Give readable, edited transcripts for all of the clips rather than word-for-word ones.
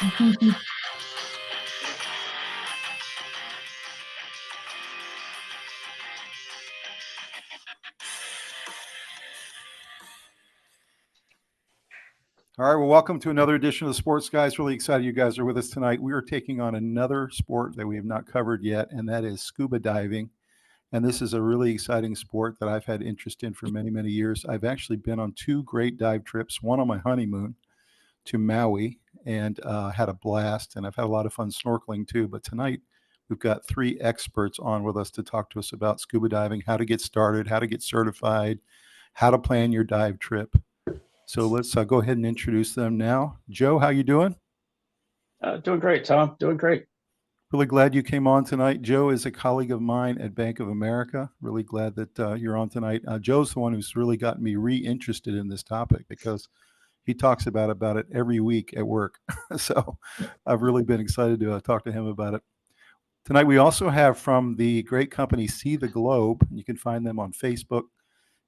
All right, well, welcome to another edition of the Sports Guys. Really excited you guys are with us tonight. We are taking on another sport that we have not covered yet, and that is scuba diving. And this is a really exciting sport that I've had interest in for many, many years. I've actually been on 2 great dive trips, one on my honeymoon to Maui, and had a blast. And I've had a lot of fun snorkeling too. But tonight, we've got 3 experts on with us to talk to us about scuba diving, how to get started, how to get certified, how to plan your dive trip. So let's go ahead and introduce them now. Joe, how you doing? Doing great, Tom. Doing great. Really glad you came on tonight. Joe is a colleague of mine at Bank of America. Really glad that you're on tonight. Joe's the one who's really gotten me re-interested in this topic because he talks about it every week at work. So I've really been excited to talk to him about it. Tonight we also have from the great company See the Globe. You can find them on Facebook.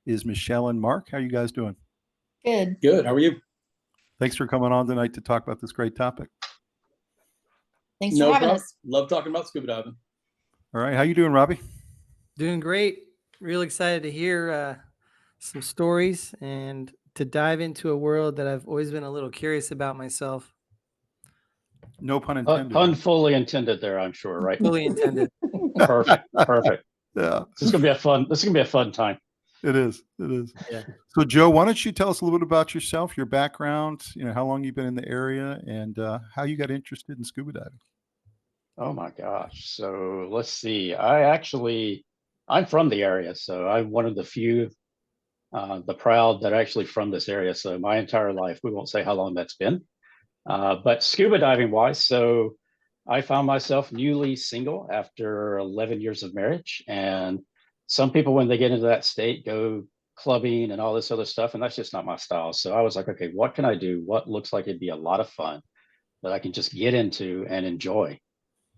Is Michelle and Mark. How are you guys doing? Good. Good. How are you? Thanks for coming on tonight to talk about this great topic. Thanks for having us. Love talking about scuba diving. All right. How you doing, Robbie? Doing great. Real excited to hear some stories and to dive into a world that I've always been a little curious about myself. No pun intended. Pun fully intended there, I'm sure, right? Fully intended. Perfect. Yeah. This is gonna be a fun time. It is. Yeah. So, Joe, why don't you tell us a little bit about yourself, your background, how long you've been in the area, and how you got interested in scuba diving? Oh my gosh. So let's see. I'm from the area, so I'm one of the few, the proud that are actually from this area. So my entire life, we won't say how long that's been, but scuba diving wise, so I found myself newly single after 11 years of marriage, and some people, when they get into that state, go clubbing and all this other stuff, and that's just not my style. So I was like, okay, what can I do? What looks like it'd be a lot of fun that I can just get into and enjoy?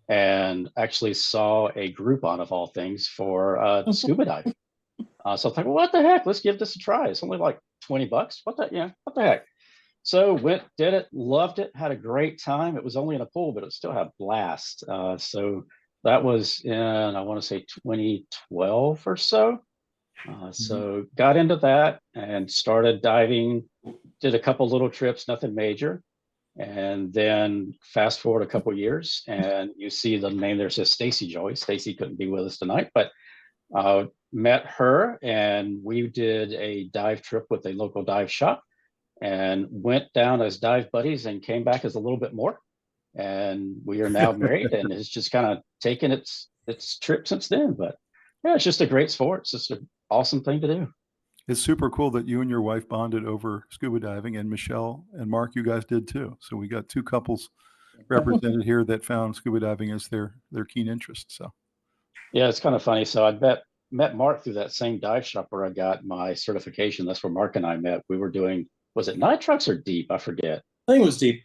And actually saw a Groupon of all things for scuba dive. So I thought, well, what the heck? Let's give this a try. It's only like $20. What the heck? So went, did it, loved it, had a great time. It was only in a pool, but it still had a blast. So that was in, I want to say 2012 or so. So got into that and started diving, did a couple little trips, nothing major. And then fast forward a couple years and you see the name there says Stacey Joy. Stacey couldn't be with us tonight, but met her and we did a dive trip with a local dive shop and went down as dive buddies and came back as a little bit more. And we are now married and it's just kind of taken its trip since then. But yeah, it's just a great sport. It's just an awesome thing to do. It's super cool that you and your wife bonded over scuba diving, and Michelle and Mark, you guys did too. So we got 2 couples represented here that found scuba diving as their keen interest. So yeah, it's kind of funny. So I met Mark through that same dive shop where I got my certification. That's where Mark and I met. We were doing, was it nitrox or deep? I forget. I think it was deep.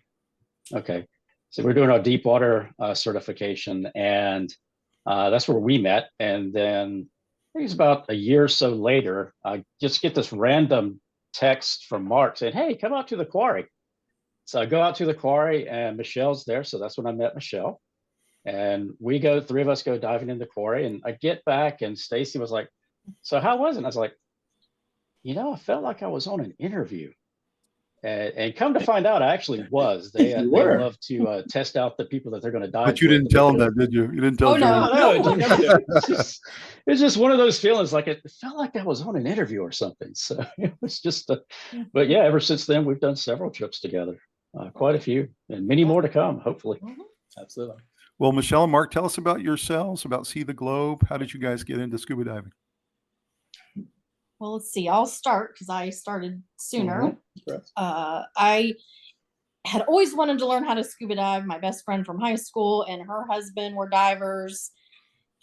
Okay. So we're doing our deep water certification, and that's where we met. And then I think it's about a year or so later, I just get this random text from Mark saying, hey, come out to the quarry. So I go out to the quarry and Michelle's there. So that's when I met Michelle. And we go, 3 of us go diving in the quarry, and I get back and Stacey was like, so how was it? And I was like, I felt like I was on an interview. And come to find out, I actually was. They love to test out the people that they're going to dive. But you didn't tell them that, did you? You didn't tell them. No. It's just one of those feelings. Like it felt like I was on an interview or something. So it was just. But yeah, ever since then, we've done several trips together, quite a few, and many more to come, hopefully. Absolutely. Well, Michelle and Mark, tell us about yourselves, about See the Globe. How did you guys get into scuba diving? Well, let's see. I'll start because I started sooner. I had always wanted to learn how to scuba dive. My best friend from high school and her husband were divers.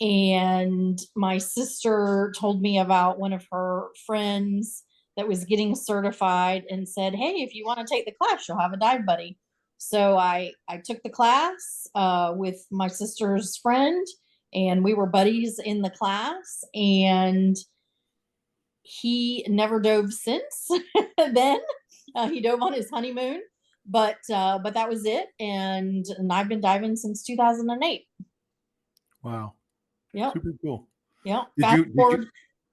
And my sister told me about one of her friends that was getting certified and said, hey, if you want to take the class, you'll have a dive buddy. So I took the class with my sister's friend, and we were buddies in the class. And he never dove since then. He dove on his honeymoon. but that was it. And I've been diving since 2008. Wow. Yep. Super cool. Yep. Did Fast you- forward.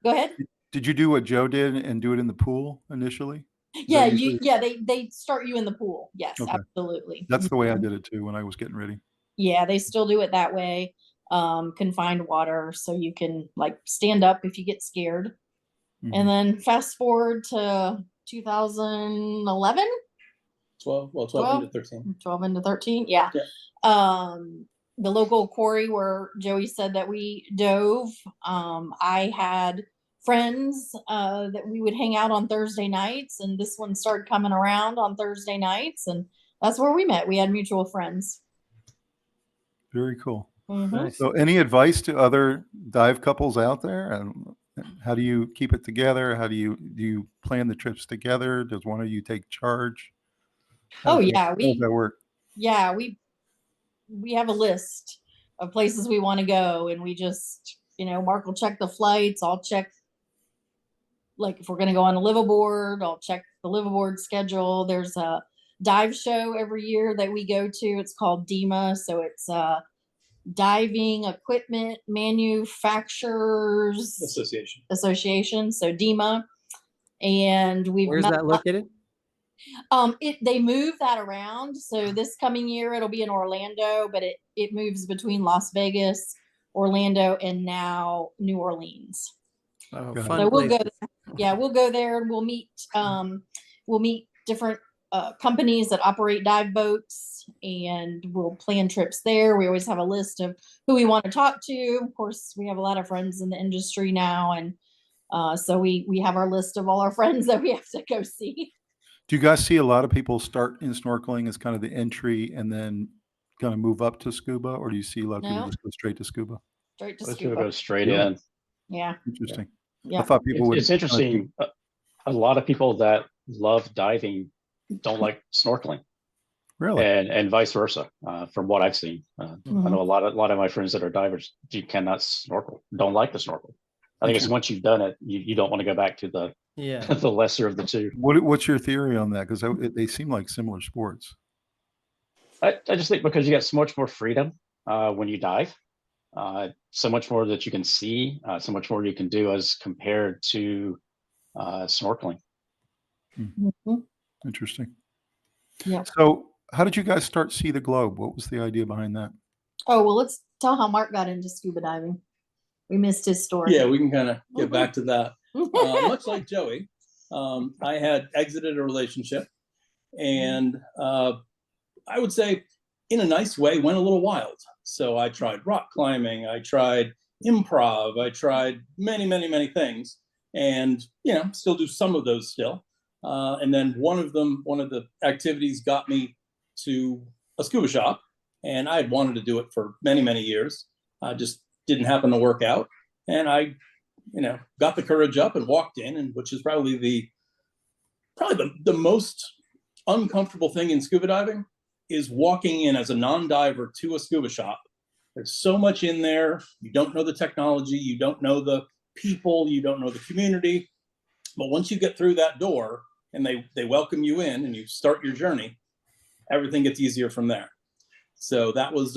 Go ahead. Did you do what Joe did and do it in the pool initially? Yeah, usually- they start you in the pool. Yes, Okay. absolutely. That's the way I Mhm. did it too when I was getting ready. Yeah, they still do it that way. Confined water, so you can like stand up if you get scared. Mhm. And then fast forward to 2011, 12 into 13. 12 into 13. Yeah. The local quarry where Joey said that we dove. I had friends that we would hang out on Thursday nights, and this one started coming around on Thursday nights, and that's where we met. We had mutual friends. Very cool. Mhm. Nice. So any advice to other dive couples out there? And how do you keep it together? How do you plan the trips together? Does one of you take charge? Oh, does yeah, how does that work? Yeah, we have a list of places we want to go, and we just, Mark will check the flights. I'll check, like, if we're going to go on a liveaboard, I'll check the liveaboard schedule. There's a dive show every year that we go to. It's called DEMA, so it's Diving Equipment Manufacturers Association, so DEMA. And we've Where's that located? They move that around. So this coming year it'll be in Orlando, but it moves between Las Vegas, Orlando, and now New Orleans. Oh, Got it. fun So we'll place. go. Yeah, we'll go there and we'll meet different companies that operate dive boats, and we'll plan trips there. We always have a list of who we want to talk to. Of course, we have a lot of friends in the industry now, and so we have our list of all our friends that we have to go see. Do you guys see a lot of people start in snorkeling as kind of the entry and then kind of move up to scuba, or do you see a lot of people No. just go straight to scuba? Straight to Let's go scuba. straight Yeah. in. Yeah. Interesting. Yeah. I thought people would. It's interesting. A lot of people that love diving don't like snorkeling, Really? and vice versa. From what I've seen, I Mhm. know a lot of my friends that are divers cannot snorkel, don't like to snorkel. I think it's once you've done it, you don't want to go back to the Yeah. the lesser of the two. What's your theory on that? Because they seem like similar sports. I just think because you got so much more freedom when you dive, so much more that you can see, so much more you can do as compared to snorkeling. Mhm. Interesting. Yeah. So how did you guys start See the Globe? What was the idea behind that? Oh, well, let's tell how Mark got into scuba diving. We missed his story. Yeah, we can kind of get back to that. Much like Joey, I had exited a relationship, and I would say, in a nice way, went a little wild. So I tried rock climbing, I tried improv, I tried many, many, many things, and still do some of those still. And then one of the activities got me to a scuba shop, and I had wanted to do it for many, many years. Just didn't happen to work out, and I got the courage up and walked in, and which is probably the most uncomfortable thing in scuba diving is walking in as a non-diver to a scuba shop. There's so much in there. You don't know the technology, you don't know the people, you don't know the community. But once you get through that door and they welcome you in and you start your journey, everything gets easier from there. So that was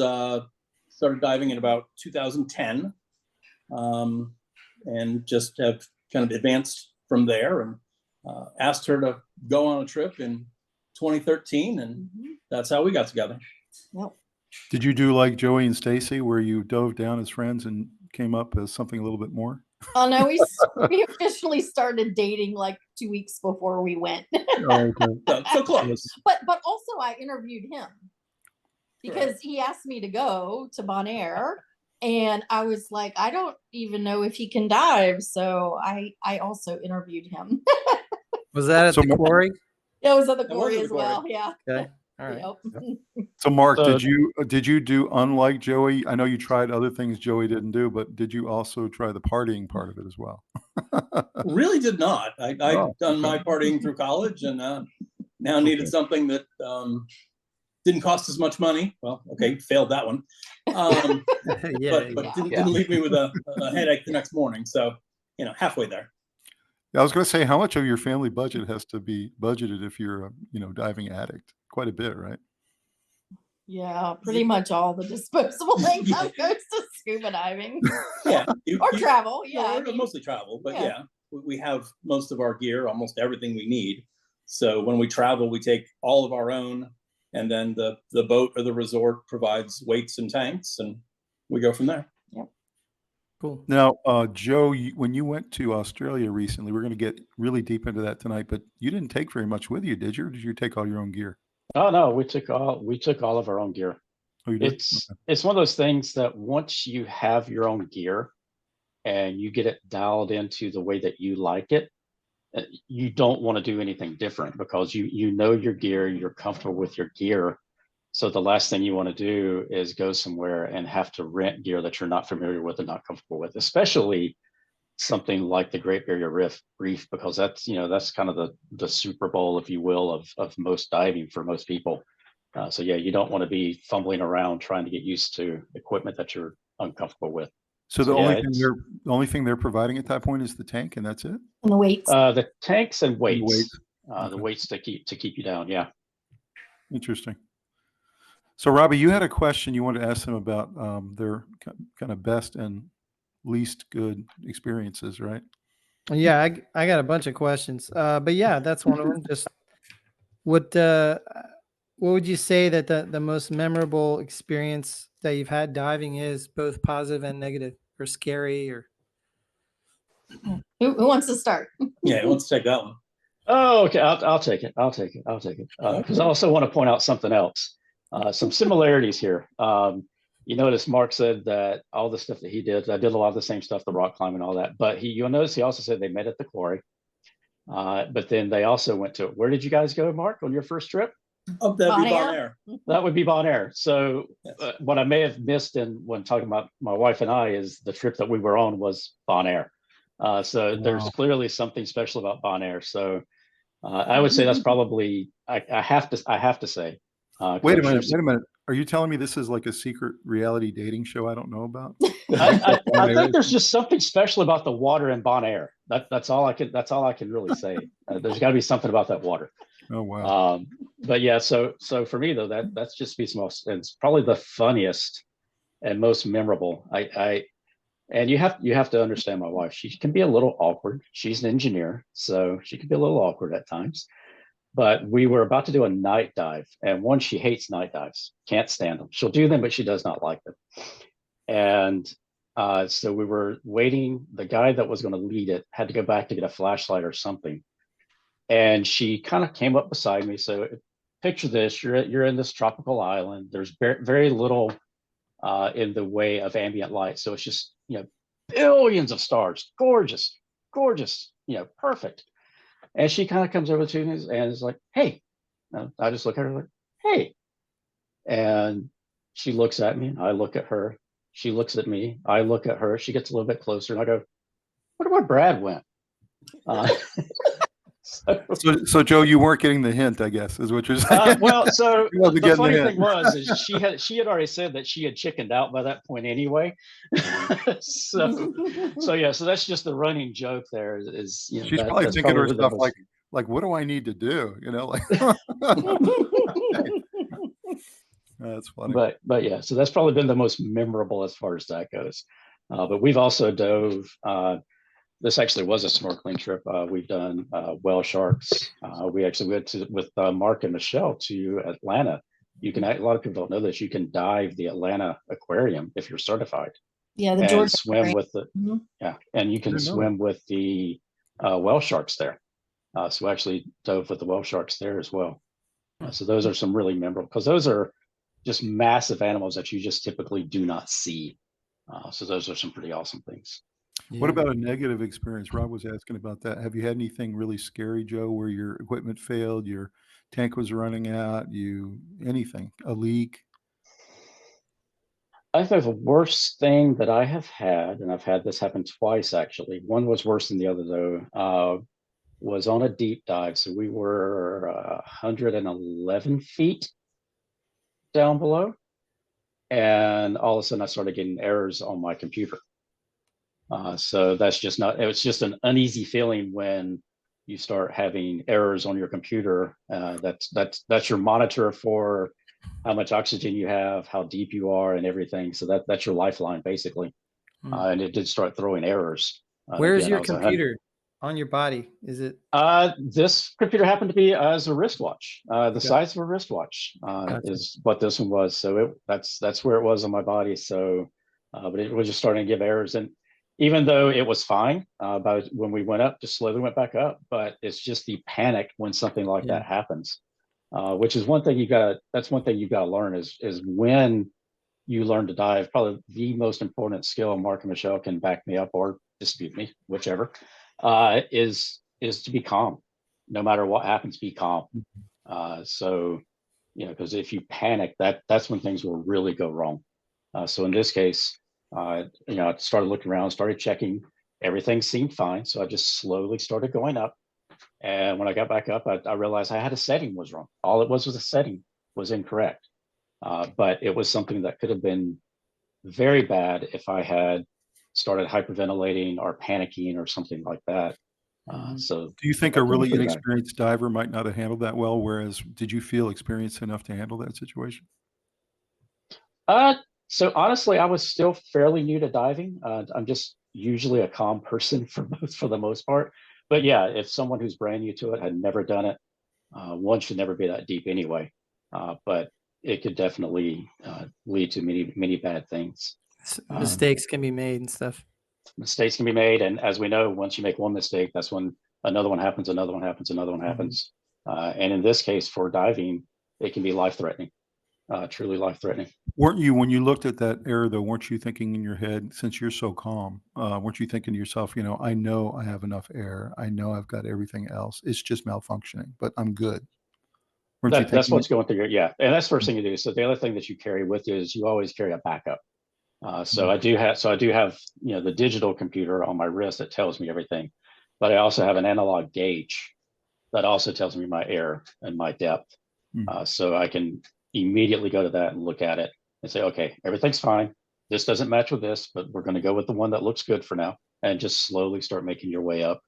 started diving in about 2010, and just have kind of advanced from there, and asked her to go on a trip in 2013, and that's how we got together. Yep. Did you do like Joey and Stacey, where you dove down as friends and came up as something a little bit more? Oh no, we officially started dating like 2 weeks before we went. Oh, okay. So close. But also I interviewed him because he asked me to go to Bonaire, and I was like, I don't even know if he can dive, so I also interviewed him. Was that at So the Mar- quarry? It was at the It was quarry at the as well. quarry. Yeah. Okay. All right. Yep. So Mark, So- did you do unlike Joey? I know you tried other things Joey didn't do, but did you also try the partying part of it as well? Really did not. I'd Oh, done my partying through college, and now needed something that didn't cost as much money. Well, okay, failed that one. Yeah. But Yeah. didn't leave me with a headache the next morning. So halfway there. I was going to say, how much of your family budget has to be budgeted if you're a, diving addict? Quite a bit, right? Yeah, pretty much all the disposable income goes to scuba diving Yeah. or travel. No, Yeah, I mean, mostly travel, but yeah. yeah, we have most of our gear, almost everything we need. So when we travel, we take all of our own, and then the boat or the resort provides weights and tanks, and we go from there. Cool. Now, Joe, when you went to Australia recently, we're going to get really deep into that tonight, but you didn't take very much with you, did you? Or did you take all your own gear? Oh no, we took all of our own gear. Oh, you did? It's one of those things that once you have your own gear and you get it dialed into the way that you like it, you don't want to do anything different because you know your gear, you're comfortable with your gear. So the last thing you want to do is go somewhere and have to rent gear that you're not familiar with and not comfortable with, especially something like the Great Barrier Reef, because that's kind of the Super Bowl, if you will, of most diving for most people. So yeah, you don't want to be fumbling around trying to get used to equipment that you're uncomfortable with. So the yeah, only thing they're providing at that point is the tank, and that's it. And the weights. The tanks and weights, weights. the Okay. weights to keep you down. Yeah. Interesting. So, Robbie, you had a question you wanted to ask them about their kind of best and least good experiences, right? Yeah, I got a bunch of questions. But yeah, that's one of them. Just what would you say that the most memorable experience that you've had diving is, both positive and negative, or scary, or Who wants to start? Yeah, let's take that one. Oh, okay. I'll take it. Because I also want to point out something else. Some similarities here. You notice Mark said that all the stuff that he did, I did a lot of the same stuff, the rock climbing and all that. But you'll notice he also said they met at the quarry. But then they also went to, where did you guys go, Mark, on your first trip? Oh, that'd be Bon Bonaire. That would be Bonaire. So Yes. what I may have missed when talking about my wife and I is the trip that we were on was Bonaire. So there's Wow. clearly something special about Bonaire. So I would say that's probably I have to say. Wait a minute. Are you telling me this is like a secret reality dating show I don't know about? I think there's just something special about the water in Bonaire. That's all I can really say. There's got to be something about that water. Oh wow. But yeah, so for me though, that's just it's probably the funniest and most memorable. And you have to understand my wife. She can be a little awkward. She's an engineer, so she can be a little awkward at times. But we were about to do a night dive, and she hates night dives, can't stand them. She'll do them, but she does not like them. And so we were waiting. The guy that was going to lead it had to go back to get a flashlight or something. And she kind of came up beside me. So picture this: you're in this tropical island. There's very little in the way of ambient light. So it's just billions of stars, gorgeous, perfect. And she kind of comes over to me and is like, "Hey," and I just look at her like, "Hey," and she looks at me. I look at her. She looks at me. I look at her. She gets a little bit closer, and I go, "Wonder where Brad went." So Joe, you weren't getting the hint, I guess, is what you're saying. Well, so You wasn't the getting funny the thing hint. was is she had already said that she had chickened out by that point anyway. so yeah, so that's just the running joke there. Is She's probably that's thinking to probably the herself most- like, what do I need to do? Like that's funny. But yeah, so that's probably been the most memorable as far as that goes. But we've also dove. This actually was a snorkeling trip. We've done whale sharks. We actually went with Mark and Michelle to Atlanta. A lot of people don't know this. You can dive the Atlanta Aquarium if you're certified. Yeah, the and Georgia swim Aquarium. with the Mhm. yeah, and you can Didn't know swim with the whale sharks there. So we actually dove with the whale sharks there as well. So those are some really memorable because those are just massive animals that you just typically do not see. So those are some pretty awesome things. What about a negative experience? Rob was asking about that. Have you had anything really scary, Joe, where your equipment failed, your tank was running out, anything, a leak? I think the worst thing that I have had, and I've had this happen twice actually. One was worse than the other though. Was on a deep dive. So we were 111 feet down below. And all of a sudden I started getting errors on my computer. So that's just not, it's just an uneasy feeling when you start having errors on your computer. That's your monitor for how much oxygen you have, how deep you are, and everything. So that's your lifeline basically. And it did start throwing errors. Where is Again, your computer on your body? Is it? This computer happened to be as a wristwatch. The Okay. size of a wristwatch Gotcha. is what this one was. So that's where it was on my body. So, but it was just starting to give errors, and even though it was fine, by when we went up, just slowly went back up. But it's just the panic when something like Yeah. that happens, which is one thing that's one thing you gotta learn is when you learn to dive. Probably the most important skill, and Mark and Michelle can back me up or dispute me, whichever. Is to be calm, no matter what happens. Be calm. So, because if you panic, that's when things will really go wrong. So in this case, I started looking around, started checking. Everything seemed fine, so I just slowly started going up. And when I got back up, I realized I had a setting was wrong. All it was a setting was incorrect. But it was something that could have been very bad if I had started hyperventilating or panicking or something like that. So Do you think that a could have really been bad. inexperienced diver might not have handled that well? Whereas, did you feel experienced enough to handle that situation? So honestly, I was still fairly new to diving. I'm just usually a calm person for the most part. But yeah, if someone who's brand new to it had never done it, one should never be that deep anyway. But it could definitely lead to many bad things. Mistakes can be made and stuff. Mistakes can be made, and as we know, once you make one mistake, that's when another one happens, another one happens, another one happens. And in this case, for diving, it can be life-threatening, truly life-threatening. Weren't you, when you looked at that error, though, weren't you thinking in your head, since you're so calm, weren't you thinking to yourself, I know I have enough air, I know I've got everything else, it's just malfunctioning, but I'm good? Weren't you That's thinking what's going through your, yeah, and that's the first thing you do. So the other thing that you carry with you is you always carry a backup. So I do have the digital computer on my wrist that tells me everything, but I also have an analog gauge that also tells me my air and my depth. So I can immediately go to that and look at it and say, okay, everything's fine. This doesn't match with this, but we're going to go with the one that looks good for now, and just slowly start making your way up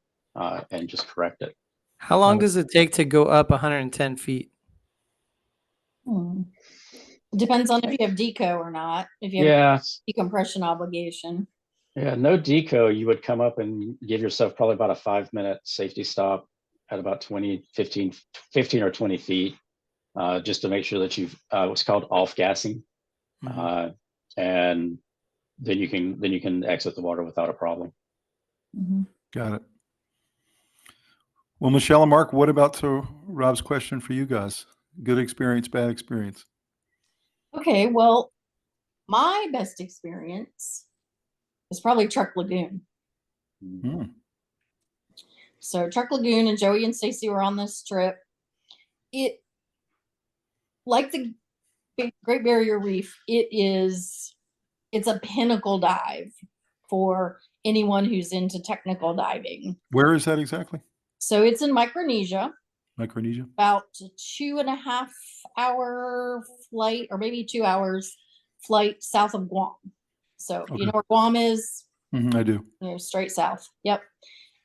and just correct it. How long does it take to go up 110 feet? It depends on if you have deco or not. If you have a decompression obligation. Yeah, no deco, you would come up and give yourself probably about a 5-minute safety stop at about 15 or 20 feet, just to make sure that you've what's called off-gassing. And then you can exit the water without a problem. Got it. Well, Michelle and Mark, what about to Rob's question for you guys? Good experience, bad experience? Okay, well, my best experience is probably Truck Lagoon. So Truck Lagoon and Joey and Stacey were on this trip. It, like the Great Barrier Reef, it's a pinnacle dive for anyone who's into technical diving. Where is that exactly? So it's in Micronesia. Micronesia? About a 2.5 hour flight, or maybe 2 hours flight south of Guam. So you know where Guam is? I do. Straight south. Yep.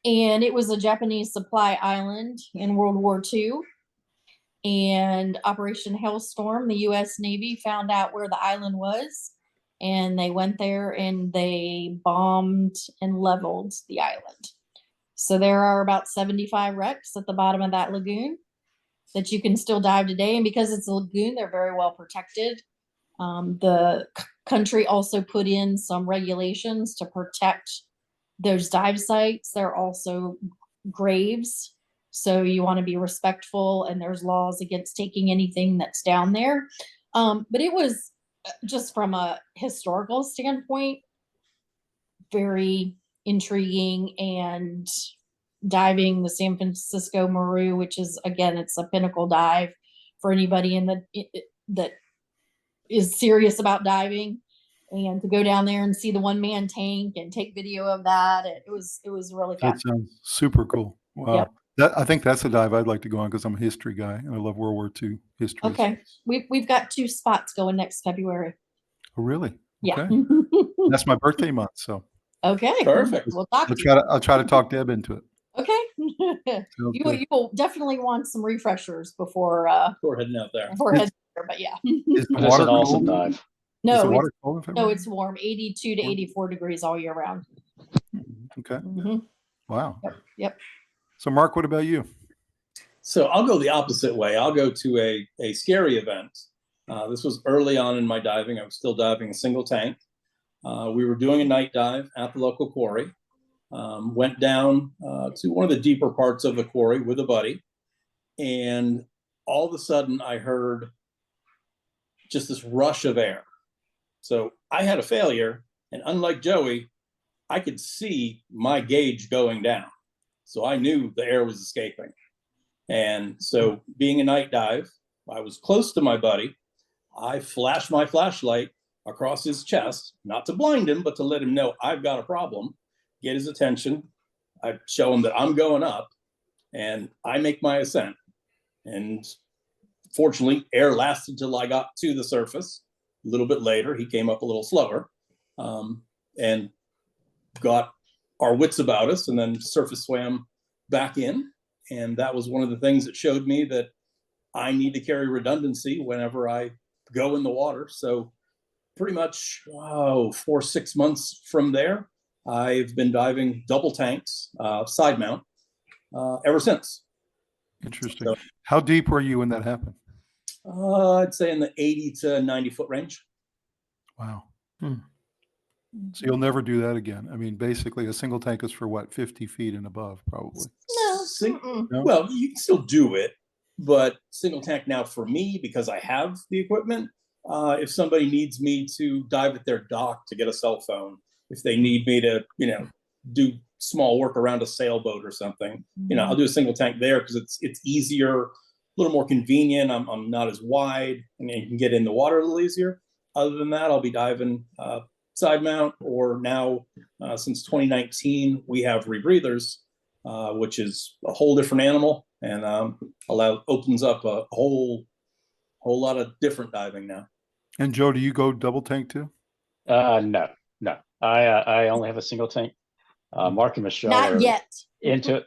And it was a Japanese supply island in World War II. And Operation Hailstorm, the U.S. Navy found out where the island was, and they went there and they bombed and leveled the island. So there are about 75 wrecks at the bottom of that lagoon that you can still dive today. And because it's a lagoon, they're very well protected. The country also put in some regulations to protect those dive sites. There are also graves. So you want to be respectful, and there's laws against taking anything that's down there. But it was, just from a historical standpoint, very intriguing. And diving the San Francisco Maru, which is, again, it's a pinnacle dive for anybody that is serious about diving, and to go down there and see the one-man tank and take video of that, it was really That sounds super cool. Wow. Yep. I think that's a dive I'd like to go on, because I'm a history guy and I love World War II history. Okay, we've got 2 spots going next February. Oh, really? Yeah. Okay. That's my birthday month, so Okay. Perfect. We'll talk I'll to try you. to I'll try to talk Deb into it. Okay. Sounds You good. will definitely want some refreshers before We're heading out there. heading there, but yeah. Is the It's water an awesome cold? dive. Is the No, water cold in no, February? it's warm, 82 to 84 degrees all year round. Okay. Mhm. Wow. Yep. So Mark, what about you? So I'll go the opposite way. I'll go to a scary event. This was early on in my diving. I was still diving a single tank. We were doing a night dive at the local quarry. Went down to one of the deeper parts of the quarry with a buddy. And all of a sudden I heard just this rush of air. So I had a failure. And unlike Joey, I could see my gauge going down. So I knew the air was escaping. And so being a night dive, I was close to my buddy. I flashed my flashlight across his chest, not to blind him, but to let him know I've got a problem, get his attention. I show him that I'm going up and I make my ascent. And fortunately, air lasted till I got to the surface. A little bit later, he came up a little slower and got our wits about us and then surface swam back in. And that was one of the things that showed me that I need to carry redundancy whenever I go in the water. So pretty much 4 or 6 months from there, I've been diving double tanks, side mount, ever since. Interesting. So, How deep were you when that happened? I'd say in the 80 to 90 foot range. Wow. So you'll never do that again. I mean, basically a single tank is for what, 50 feet and above, probably. No. No? Well, you can still do it, but single tank now for me, because I have the equipment, if somebody needs me to dive at their dock to get a cell phone, if they need me to, do small work around a sailboat or something, I'll do a single tank there because it's easier, a little more convenient. I'm not as wide and you can get in the water a little easier. Other than that, I'll be diving side mount, or now since 2019, we have rebreathers, which is a whole different animal and opens up a whole lot of different diving now. And Joe, do you go double tank too? No. I only have a single tank. Mark and Michelle Not are yet. into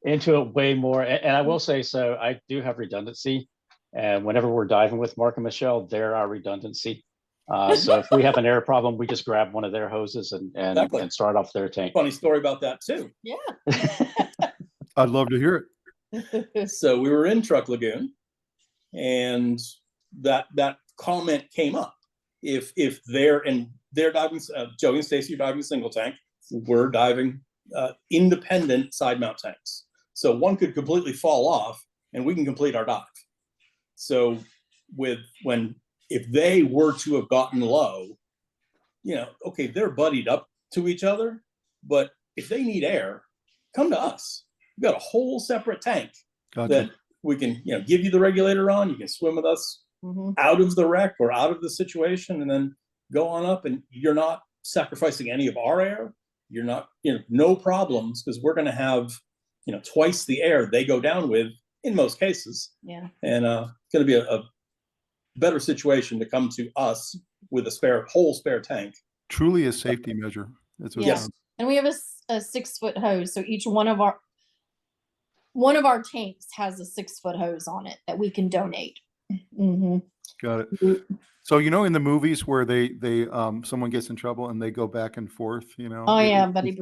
it way more. And I will say, so I do have redundancy. And whenever we're diving with Mark and Michelle, they're our redundancy. So if we have an air problem, we just grab one of their hoses and Exactly. start off their tank. Funny story about that too. Yeah. I'd love to hear it. So we were in Truck Lagoon, and that comment came up. If they're diving, Joe and Stacey are diving single tank, we're diving independent side mount tanks. So one could completely fall off, and we can complete our dive. So if they were to have gotten low, okay, they're buddied up to each other, but if they need air, come to us. We've got a whole separate tank that we can, give you the regulator on. You can swim with us out of the wreck or out of the situation, and then go on up. And you're not sacrificing any of our air. You're not, no problems, because we're going to have, twice the air they go down with in most cases. Yeah. And it's going to be a better situation to come to us with a whole spare tank. Truly a safety measure. That's what it Yes. sounds. And we have a 6-foot hose. So each one of our tanks has a 6-foot hose on it that we can donate. Got it. So in the movies where they someone gets in trouble and they go back and forth, Oh yeah, buddy.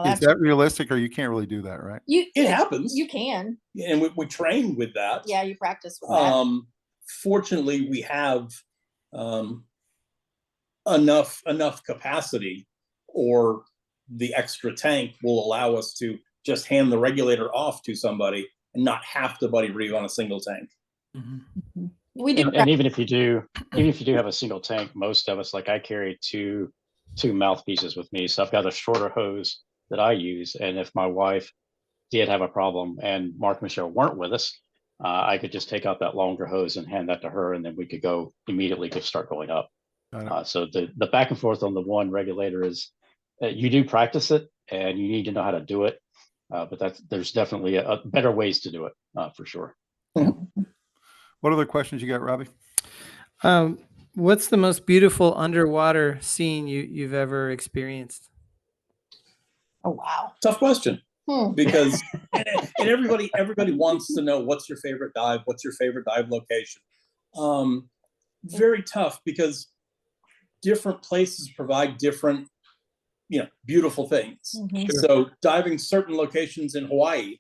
Is that realistic, or you can't really do that, right? It happens. You can. And we train with that. Yeah, you practice with that. Fortunately, we have enough capacity, or the extra tank will allow us to just hand the regulator off to somebody and not have to buddy reeve on a single tank. We do. And even if you do have a single tank, most of us, like I carry two mouthpieces with me. So I've got a shorter hose that I use. And if my wife did have a problem and Mark and Michelle weren't with us, I could just take out that longer hose and hand that to her, and then we could go immediately start going up. So the back and forth on the one regulator is you do practice it, and you need to know how to do it. But there's definitely a better ways to do it, for sure. What other questions you got, Robbie? What's the most beautiful underwater scene you've ever experienced? Oh wow. Tough question. Hmm. Because and everybody wants to know what's your favorite dive, what's your favorite dive location. Very tough because different places provide different, beautiful things. Mhm. So diving certain locations in Hawaii,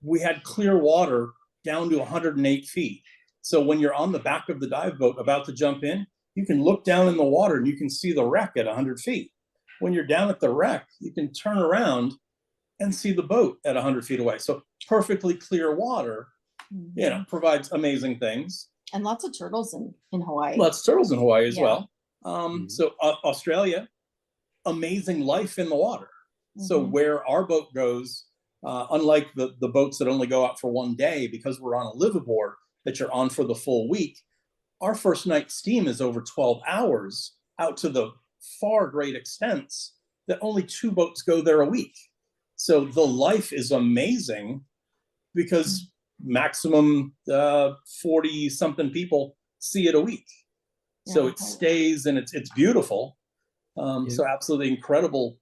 we had clear water down to 108 feet. So when you're on the back of the dive boat about to jump in, you can look down in the water and you can see the wreck at 100 feet. When you're down at the wreck, you can turn around and see the boat at 100 feet away. So perfectly clear water, provides amazing things. And lots of turtles in Hawaii. Lots of turtles in Hawaii as Yeah. well. So Australia, amazing life in the water. So where our boat goes, unlike the boats that only go out for one day, because we're on a liveaboard that you're on for the full week, our first night steam is over 12 hours out to the far great extents that only 2 boats go there a week. So the life is amazing because maximum 40 something people see it a week. So it stays and it's beautiful. So absolutely incredible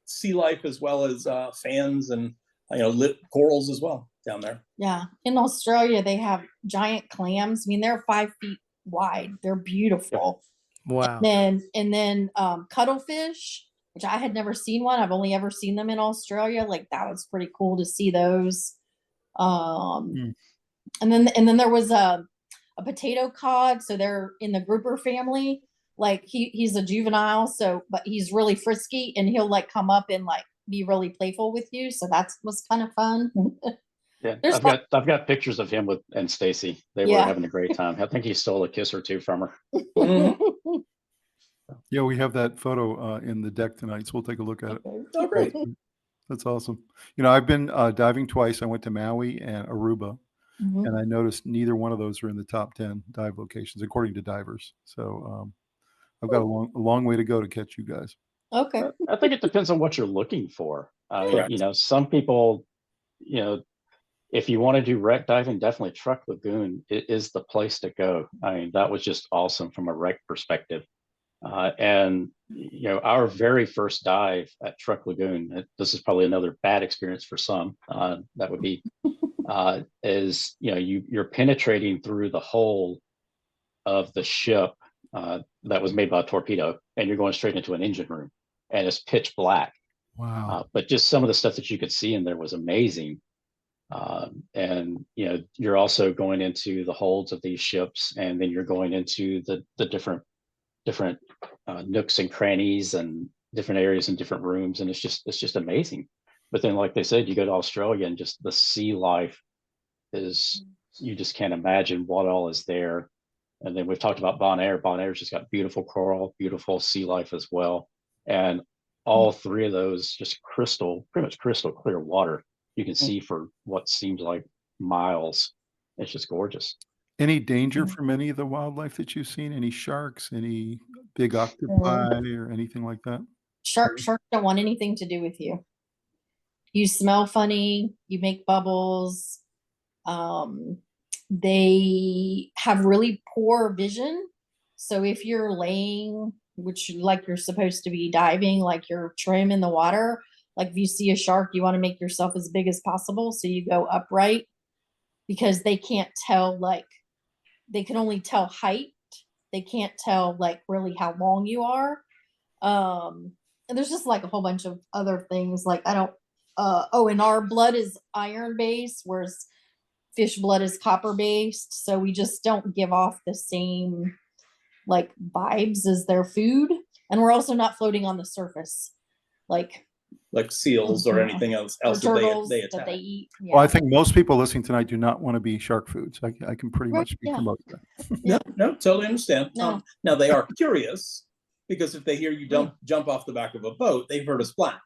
sea life as well as fans and lit corals as well down there. Yeah. In Australia, they have giant clams. I mean, they're 5 feet wide. They're beautiful. Wow. And then cuttlefish, which I had never seen one. I've only ever seen them in Australia. Like that was pretty cool to see those. And then there was a potato cod. So they're in the grouper family. Like he's a juvenile, but he's really frisky and he'll like come up and like be really playful with you. So was kind of fun. Yeah, There's I've got pictures of him and Stacey. They were having a great time. I think he stole a kiss or two from her. Yeah, we have that photo in the deck tonight, so we'll take a look at it. Oh, great. That's awesome. I've been diving twice. I went to Maui and Aruba, and I noticed neither one of those are in the top 10 dive locations, according to divers. So I've got a long way to go to catch you guys. Okay. I think it depends on what you're looking for. Some people, if you want to do wreck diving, definitely Truck Lagoon is the place to go. I mean, that was just awesome from a wreck perspective. And our very first dive at Truck Lagoon, this is probably another bad experience for some, that would be, is, you're penetrating through the hull of the ship that was made by a torpedo, and you're going straight into an engine room, and it's pitch black. Wow. But just some of the stuff that you could see in there was amazing. And you're also going into the holds of these ships, and then you're going into the different nooks and crannies and different areas and different rooms, and it's just amazing. But then, like they said, you go to Australia and just the sea life is, you just can't imagine what all is there. And then we've talked about Bonaire. Bonaire's just got beautiful coral, beautiful sea life as well, and all 3 of those just pretty much crystal clear water. You can see for what seems like miles. It's just gorgeous. Any danger from any of the wildlife that you've seen? Any sharks, any big octopi or anything like that? Sharks don't want anything to do with you. You smell funny, you make bubbles. They have really poor vision. So if you're laying, which like you're supposed to be diving, like you're trim in the water, like if you see a shark, you want to make yourself as big as possible. So you go upright, because they can't tell, like they can only tell height. They can't tell like really how long you are. And there's just like a whole bunch of other things. Like and our blood is iron based, whereas fish blood is copper based. So we just don't give off the same like vibes as their food. And we're also not floating on the surface. Like seals or anything else turtles that they attack. that they eat. Well, I think most people listening tonight do not want to be shark foods. I can pretty much speak for most of them. No, totally understand. No. Now they are curious, because if they hear you jump off the back of a boat, they've heard a splash.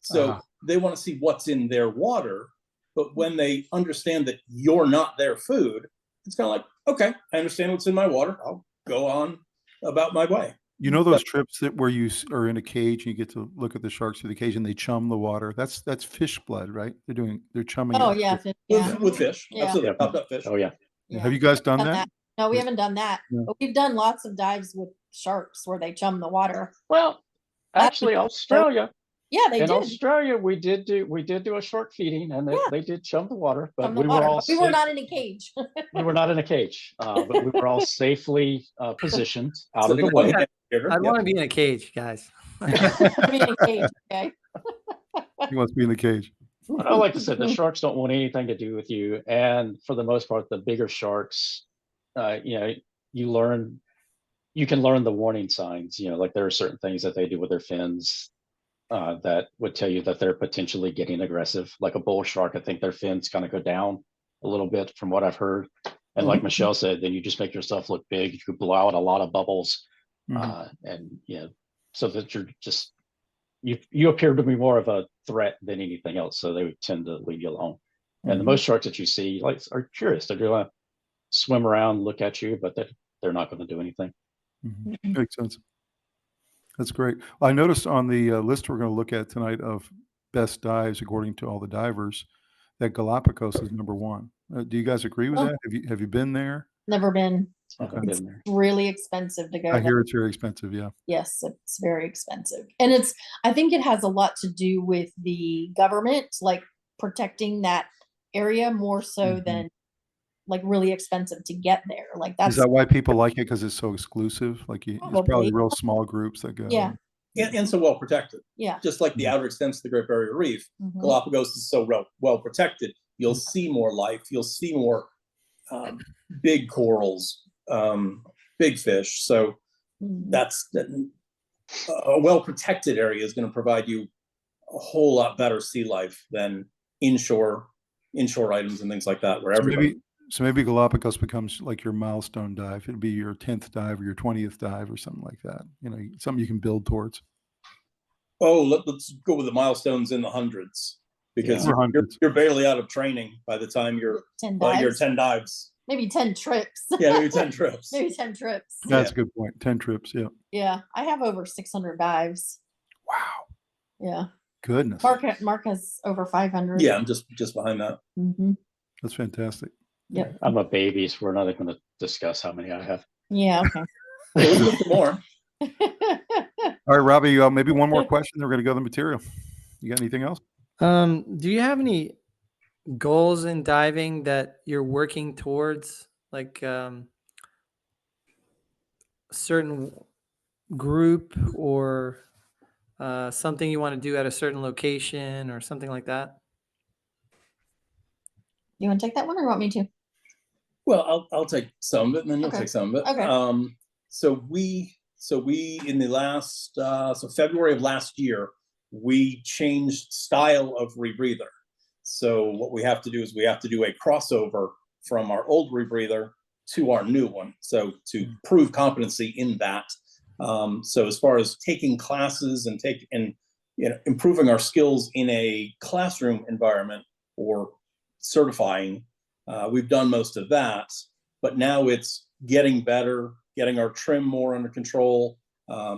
So they want to see what's in their water. But when they understand that you're not their food, it's kind of like, okay, I understand what's in my water. I'll go on about my way. Those trips where you are in a cage and you get to look at the sharks through the cage and they chum the water. That's fish blood, right? They're chumming. Oh it. yeah, With fish. Yeah. Absolutely. Popped up fish. Oh yeah. Have you guys done that? No, we haven't done that. Yeah. But we've done lots of dives with sharks where they chum the water. Well, actually, Australia. Yeah, they In did. Australia, we did do a shark feeding, and Yeah. they did chum the water, but Chum the we water. were all But we were safe. not in a cage. We were not in a cage, but we were all safely positioned out of Sitting the on way. hamburger, I'd yep. want to be in a cage, guys. Be in a cage, okay? He wants to be in the cage. But like I said, the sharks don't want anything to do with you, and for the most part, the bigger sharks, you can learn the warning signs. Like there are certain things that they do with their fins that would tell you that they're potentially getting aggressive. Like a bull shark, I think their fins kind of go down a little bit from what I've heard. And like Michelle said, then you just make yourself look big. You blow out a lot of bubbles, so that you're just you appear to be more of a threat than anything else. So they would tend to leave you alone. And the most sharks that you see are curious. They're going to swim around, look at you, but they're not going to do anything. Makes sense. That's great. I noticed on the list we're going to look at tonight of best dives according to all the divers that Galapagos is number one. Do you guys agree with that? Have you been there? Never been. Okay. It's really expensive to go I there. hear it's very expensive. Yeah. Yes, it's very expensive. And I think it has a lot to do with the government, like protecting that area more so than like really expensive to get there. Like that's Is that why people like it? Because it's so exclusive? Like it's probably Probably. real small groups that go. Yeah. And so well protected. Yeah. Just like the outer extents of the Great Barrier Reef, Mhm. Galapagos is so well protected. You'll see more life. You'll see more big corals, big fish. So that's a well protected area is going to provide you a whole lot better sea life than inshore items and things like that. Where So maybe Galapagos becomes like your milestone dive. It'd be your 10th dive or your 20th dive or something like that. Something you can build towards. Oh, let's go with the milestones in the hundreds, because you're barely out of training by the time you're 10 dives. You're 10 dives. Maybe 10 trips. Yeah, maybe 10 trips. Maybe 10 trips. That's a good point. 10 trips. Yeah. Yeah. I have over 600 dives. Wow. Yeah. Goodness. Mark has over 500. Yeah, I'm just behind that. That's fantastic. Yeah. I'm a baby, so we're not going to discuss how many I have. Yeah. Okay. We'll look for more. All right, Robbie, maybe one more question. Then we're going to go to the material. You got anything else? Do you have any goals in diving that you're working towards, like a certain group or something you want to do at a certain location or something like that? You want to take that one or you want me to? Well, I'll take some of it, and then you'll Okay. take some of it. Okay. So we in the last February of last year, we changed style of rebreather. So what we have to do is we have to do a crossover from our old rebreather to our new one. So to prove competency in that. So as far as taking classes and improving our skills in a classroom environment or certifying, we've done most of that, but now it's getting better, getting our trim more under control,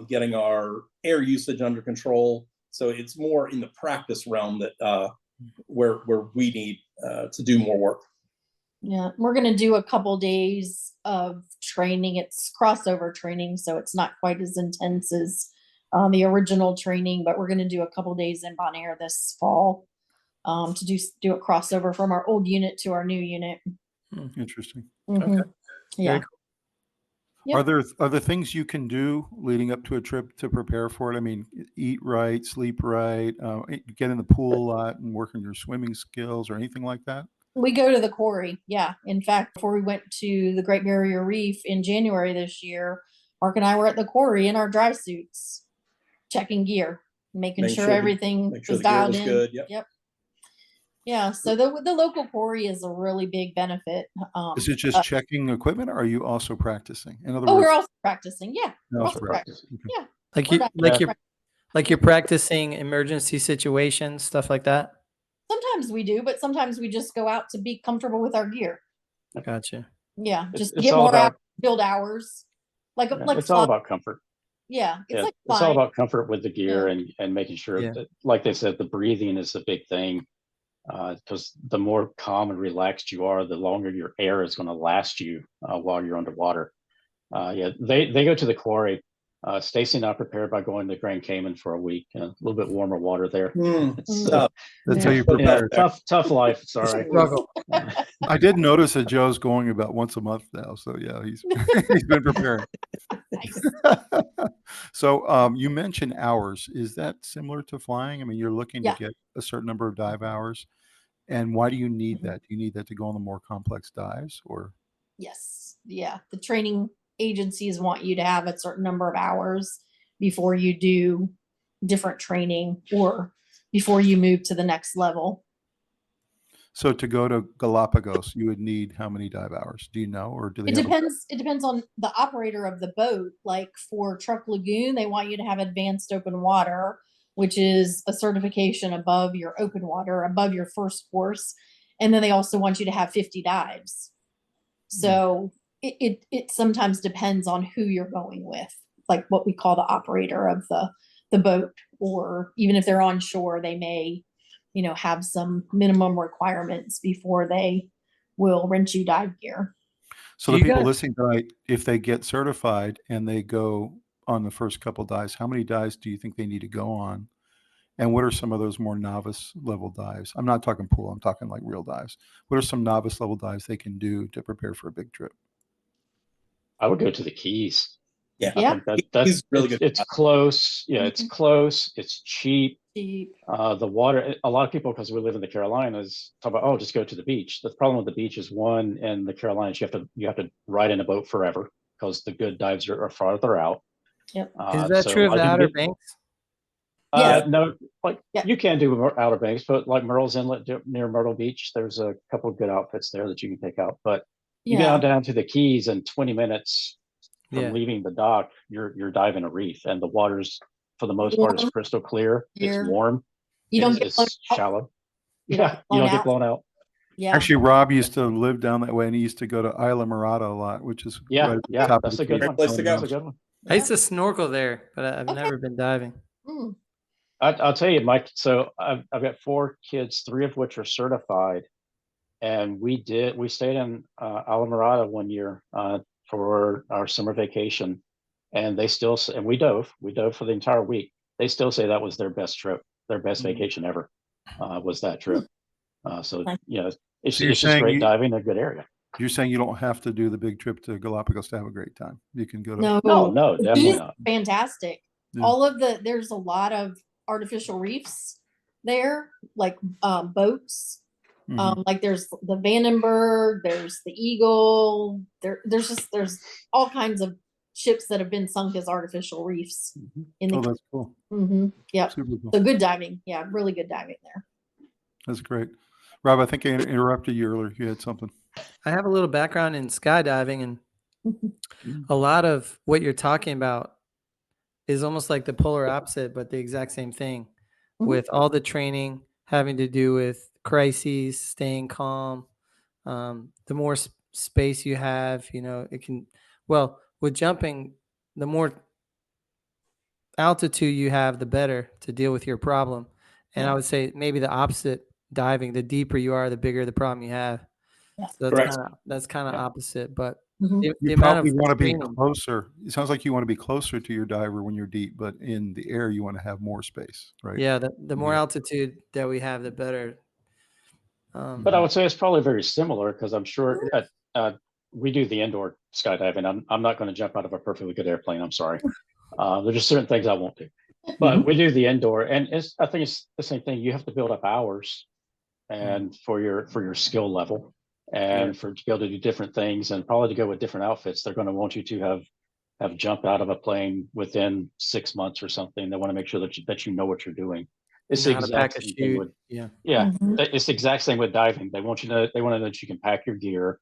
getting our air usage under control. So it's more in the practice realm that where we need to do more work. Yeah, we're going to do a couple days of training. It's crossover training, so it's not quite as intense as the original training, but we're going to do a couple days in Bonaire this fall to do a crossover from our old unit to our new unit. Interesting. Okay. Yeah. Very cool. Yep. Are there things you can do leading up to a trip to prepare for it? I mean, eat right, sleep right, get in the pool a lot and work on your swimming skills or anything like that? We go to the quarry. Yeah. In fact, before we went to the Great Barrier Reef in January this year, Mark and I were at the quarry in our dry suits, checking gear, making sure everything was dialed in. Good. Yep. Yeah. So the local quarry is a really big benefit. Is it just checking equipment, or are you also practicing? In other Oh, words, we're also practicing. Yeah. you're We're also also practicing. practicing. Okay. Yeah. Like you're practicing emergency situations, stuff like that. Sometimes we do, but sometimes we just go out to be comfortable with our gear. Gotcha. Yeah. Just It's get all more about- build hours. Like it's all about comfort. Yeah. It's like it's all about comfort with the gear Yeah. and making sure Yeah. that, like they said, the breathing is the big thing. because the more calm and relaxed you are, the longer your air is going to last you while you're underwater. Yeah, they go to the quarry. Stacey and I prepared by going to Grand Cayman for a week. A little bit warmer water there. Tough. That's how you Yeah, prepare. tough life. Sorry. Struggle. I did notice that Joe's going about once a month now. So yeah, he's he's been preparing. Nice. So you mentioned hours. Is that similar to flying? I mean, you're looking to Yeah. get a certain number of dive hours. And why do you need that? Do you need that to go on the more complex dives or? Yes. Yeah. The training agencies want you to have a certain number of hours before you do different training or before you move to the next level. So to go to Galapagos, you would need how many dive hours? Do you know, or do they? It have a- depends. It depends on the operator of the boat. Like for Truck Lagoon, they want you to have advanced open water, which is a certification above your open water, above your first course. And then they also want you to have 50 dives. So it sometimes depends on who you're going with, like what we call the operator of the boat, or even if they're on shore, they may, have some minimum requirements before they will rent you dive gear. So Do the you people guys- listening tonight, if they get certified and they go on the first couple dives, how many dives do you think they need to go on? And what are some of those more novice level dives? I'm not talking pool, I'm talking like real dives. What are some novice level dives they can do to prepare for a big trip? I would go to the Keys. Yeah. I think He's that's really it's, good. it's close. Yeah, it's close. It's cheap. Cheap. The water, a lot of people, because we live in the Carolinas, talk about, oh, just go to the beach. The problem with the beach is, one, in the Carolinas, you have to ride in a boat forever because the good dives are farther out. Yep. Is that So true of I the do Outer big- Banks? Yes. No, like Yeah. you can do Outer Banks, but like Myrtle's Inlet near Myrtle Beach, there's a couple of good outfits there that you can pick out. But you get Yeah. out down to the Keys in 20 minutes from Yeah. leaving the dock, you're diving a reef, and the water's, for the most part, is Warm. crystal clear. Clear. It's warm. You don't get blown It's out. shallow. You don't Yeah, get you don't blown get out. blown out. Yeah. Actually, Rob used to live down that way, and he used to go to Isla Mirada a lot, which is Yeah, right at the yeah, top that's of the a good Cape. one. Great place to go. That's a good one. I used to snorkel there, but I've Okay. never been diving. Mm. I'll tell you, Mike. So I've got 4 kids, 3 of which are certified, and we stayed in Isla Mirada one year for our summer vacation, and they still and we dove for the entire week. They still say that was their best trip, their best vacation ever, was that trip. So Nice. it's So you're just saying great diving, a good area. You're saying you don't have to do the big trip to Galapagos to have a great time. You can go to. No, No, definitely He's not. fantastic. Yeah. There's a lot of artificial reefs there, like boats. Mhm. Like there's the Vandenberg, there's the Eagle. There's all kinds of ships that have been sunk as artificial reefs in the. Oh, that's cool. Yep. Super cool. So good diving. Yeah, really good diving there. That's great. Rob, I think I interrupted you earlier. You had something. I have a little background in skydiving, and a lot of what you're talking about is almost like the polar opposite, but the exact same thing, Mhm. with all the training having to do with crises, staying calm. The more space you have, it can, well, with jumping, the more altitude you have, the better to deal with your problem. And I Yeah. would say maybe the opposite diving, the deeper you are, the bigger the problem you have. Yeah. So Correct. that's kind of Yeah. opposite, but Mhm. the You amount probably of want to be training. closer. It sounds like you want to be closer to your diver when you're deep, but in the air, you want to have more space, right? Yeah, the more Yeah. altitude that we have, the better. But I would say it's probably very similar, because I'm sure we do the indoor skydiving. I'm not going to jump out of a perfectly good airplane. I'm sorry. There's just certain things I won't do. But we do the indoor, and I think it's the same thing. You have to build up hours, and for your skill to be able to do different things, and probably to go with different outfits. They're going to want you to have jumped out of a plane within 6 months or something. They want to make sure that you know what you're doing. It's You the know how to exact pack a same thing chute. with Yeah. Mhm. it's the exact same with diving. They want to know that you can pack your gear,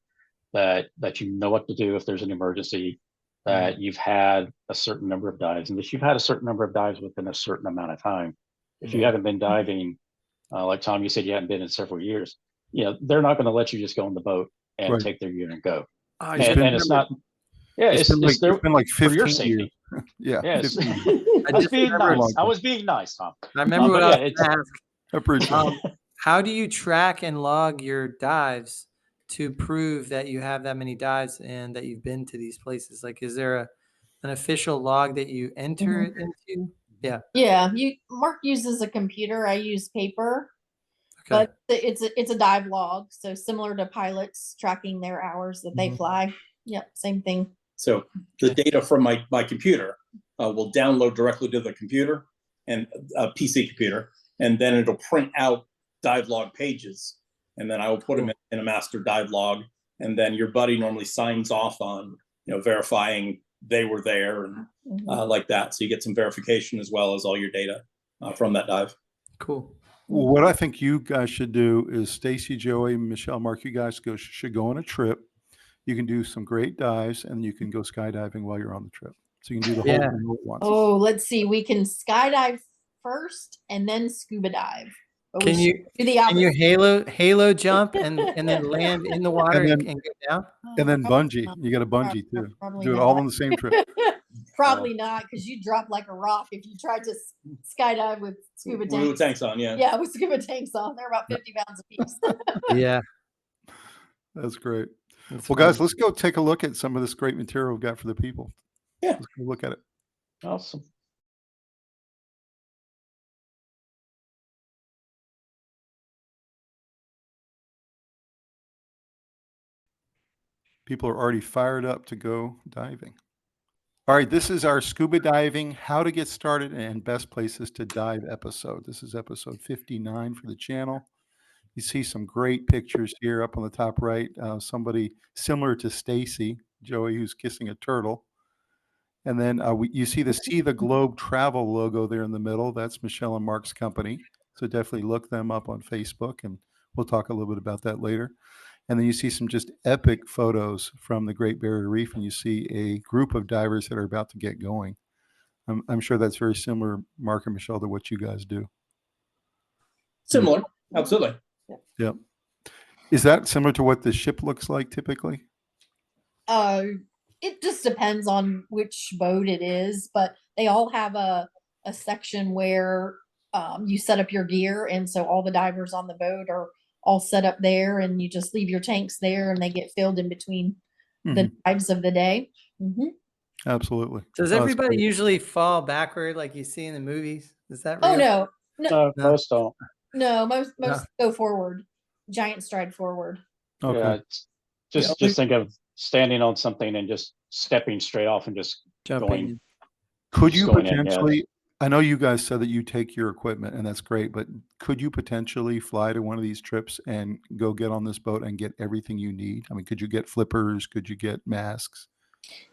that you know what to do if there's an emergency, that you've had a certain number of dives, and that you've had a certain number of dives within a certain amount of time. If you haven't been diving, like Tom, you said you hadn't been in several years, they're not going to let you just go on the boat and Right. take their gear and go. Oh, It's yeah. been- And it's not. Yeah, It's been like for your 15 years. safety. Yeah. Yes. 15 years. I was just being remember- nice. I was being nice, Tom. I remember but what I yeah, was going to ask. I appreciate it. How do you track and log your dives to prove that you have that many dives and that you've been to these places? Like, is there an official log that you enter it into? Yeah. Yeah, Mark uses a computer. I use paper, Okay. but it's a dive log, so similar to pilots tracking their hours that they fly. Yep, same thing. So the data from my computer will download directly to the computer and a PC computer, and then it'll print out dive log pages, and then I will put them in a master dive log, and then your buddy normally signs off on verifying they were there and like that. So you get some verification as well as all your data from that dive. Cool. Well, what I think you guys should do is Stacey, Joey, Michelle, Mark, you guys should go on a trip. You can do some great dives, and you can go skydiving while you're on the trip. So you can do the whole Yeah. thing at once. Oh, let's see. We can skydive first and then scuba dive. But we Can you should do the can you opposite. halo jump and then land in the water And and, then- go down? And then Probably bungee. not. You got a bungee too. Probably Do it not. all on the same trip. Probably not, because you drop like a rock if you tried to skydive with scuba With tanks. tanks on, yeah. Yeah, with scuba tanks on. They're about 50 pounds apiece. Yeah. That's great. That's Well, fun. guys, let's go take a look at some of this great material we've got for the people. Yeah. Let's go look at it. Awesome. People are already fired up to go diving. All right, this is our scuba diving, how to get started and best places to dive episode. This is episode 59 for the channel. You see some great pictures here up on the top right. Somebody similar to Stacey, Joey, who's kissing a turtle. And then you see the Globe Travel logo there in the middle. That's Michelle and Mark's company. So definitely look them up on Facebook, and we'll talk a little bit about that later. And then you see some just epic photos from the Great Barrier Reef, and you see a group of divers that are about to get going. I'm sure that's very similar, Mark and Michelle, to what you guys do. Similar, absolutely. Yep. Is that similar to what the ship looks like typically? It just depends on which boat it is, but they all have a section where you set up your gear, and so all the divers on the boat are all set up there, and you just leave your tanks there, and they get filled in between the dives of the day. Absolutely. Does that's everybody great. usually fall backward like you see in the movies? Is that Oh real? no, Most don't. no, most No. go forward, giant stride forward. Okay. Yeah, it's just think of standing on something and just stepping straight off and just Jumping. going. Could Just you going in, yeah. potentially, I know you guys said that you take your equipment, and that's great, but could you potentially fly to one of these trips and go get on this boat and get everything you need? I mean, could you get flippers? Could you get masks?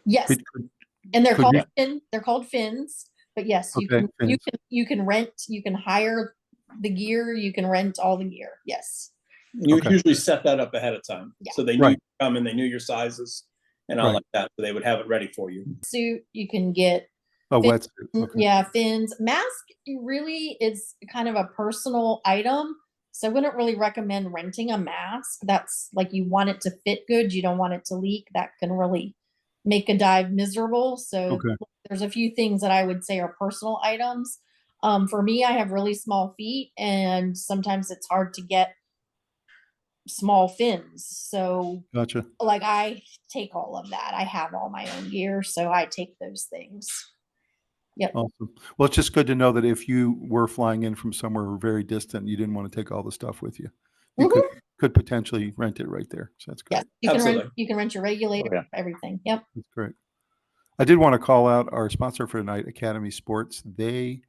Yes, Could- and they're could called fins. But yes, Okay, fins. you can rent, you can hire the gear, you can rent all the gear. Yes. You Okay. usually set that up ahead of time. Yeah. So they knew Right. you'd come and they knew your sizes and all Right. like that. So they would have it ready for you. Suit, you can get A Fin- wetsuit. Okay. yeah, fins. Mask really is kind of a personal item. So I wouldn't really recommend renting a mask. That's like, you want it to fit good. You don't want it to leak. That can really make a dive miserable. So Okay. there's a few things that I would say are personal items. For me, I have really small feet, and sometimes it's hard to get small fins. So Gotcha. like, I take all of that. I have all my own gear, so I take those things. Awesome. Well, it's just good to know that if you were flying in from somewhere very distant, you didn't want to take all the stuff with you. You could potentially rent it right there. So that's great. Yeah, Absolutely. you can rent your regulator, yeah. everything. Yep. That's great. I did want to call out our sponsor for tonight, Academy Sports. They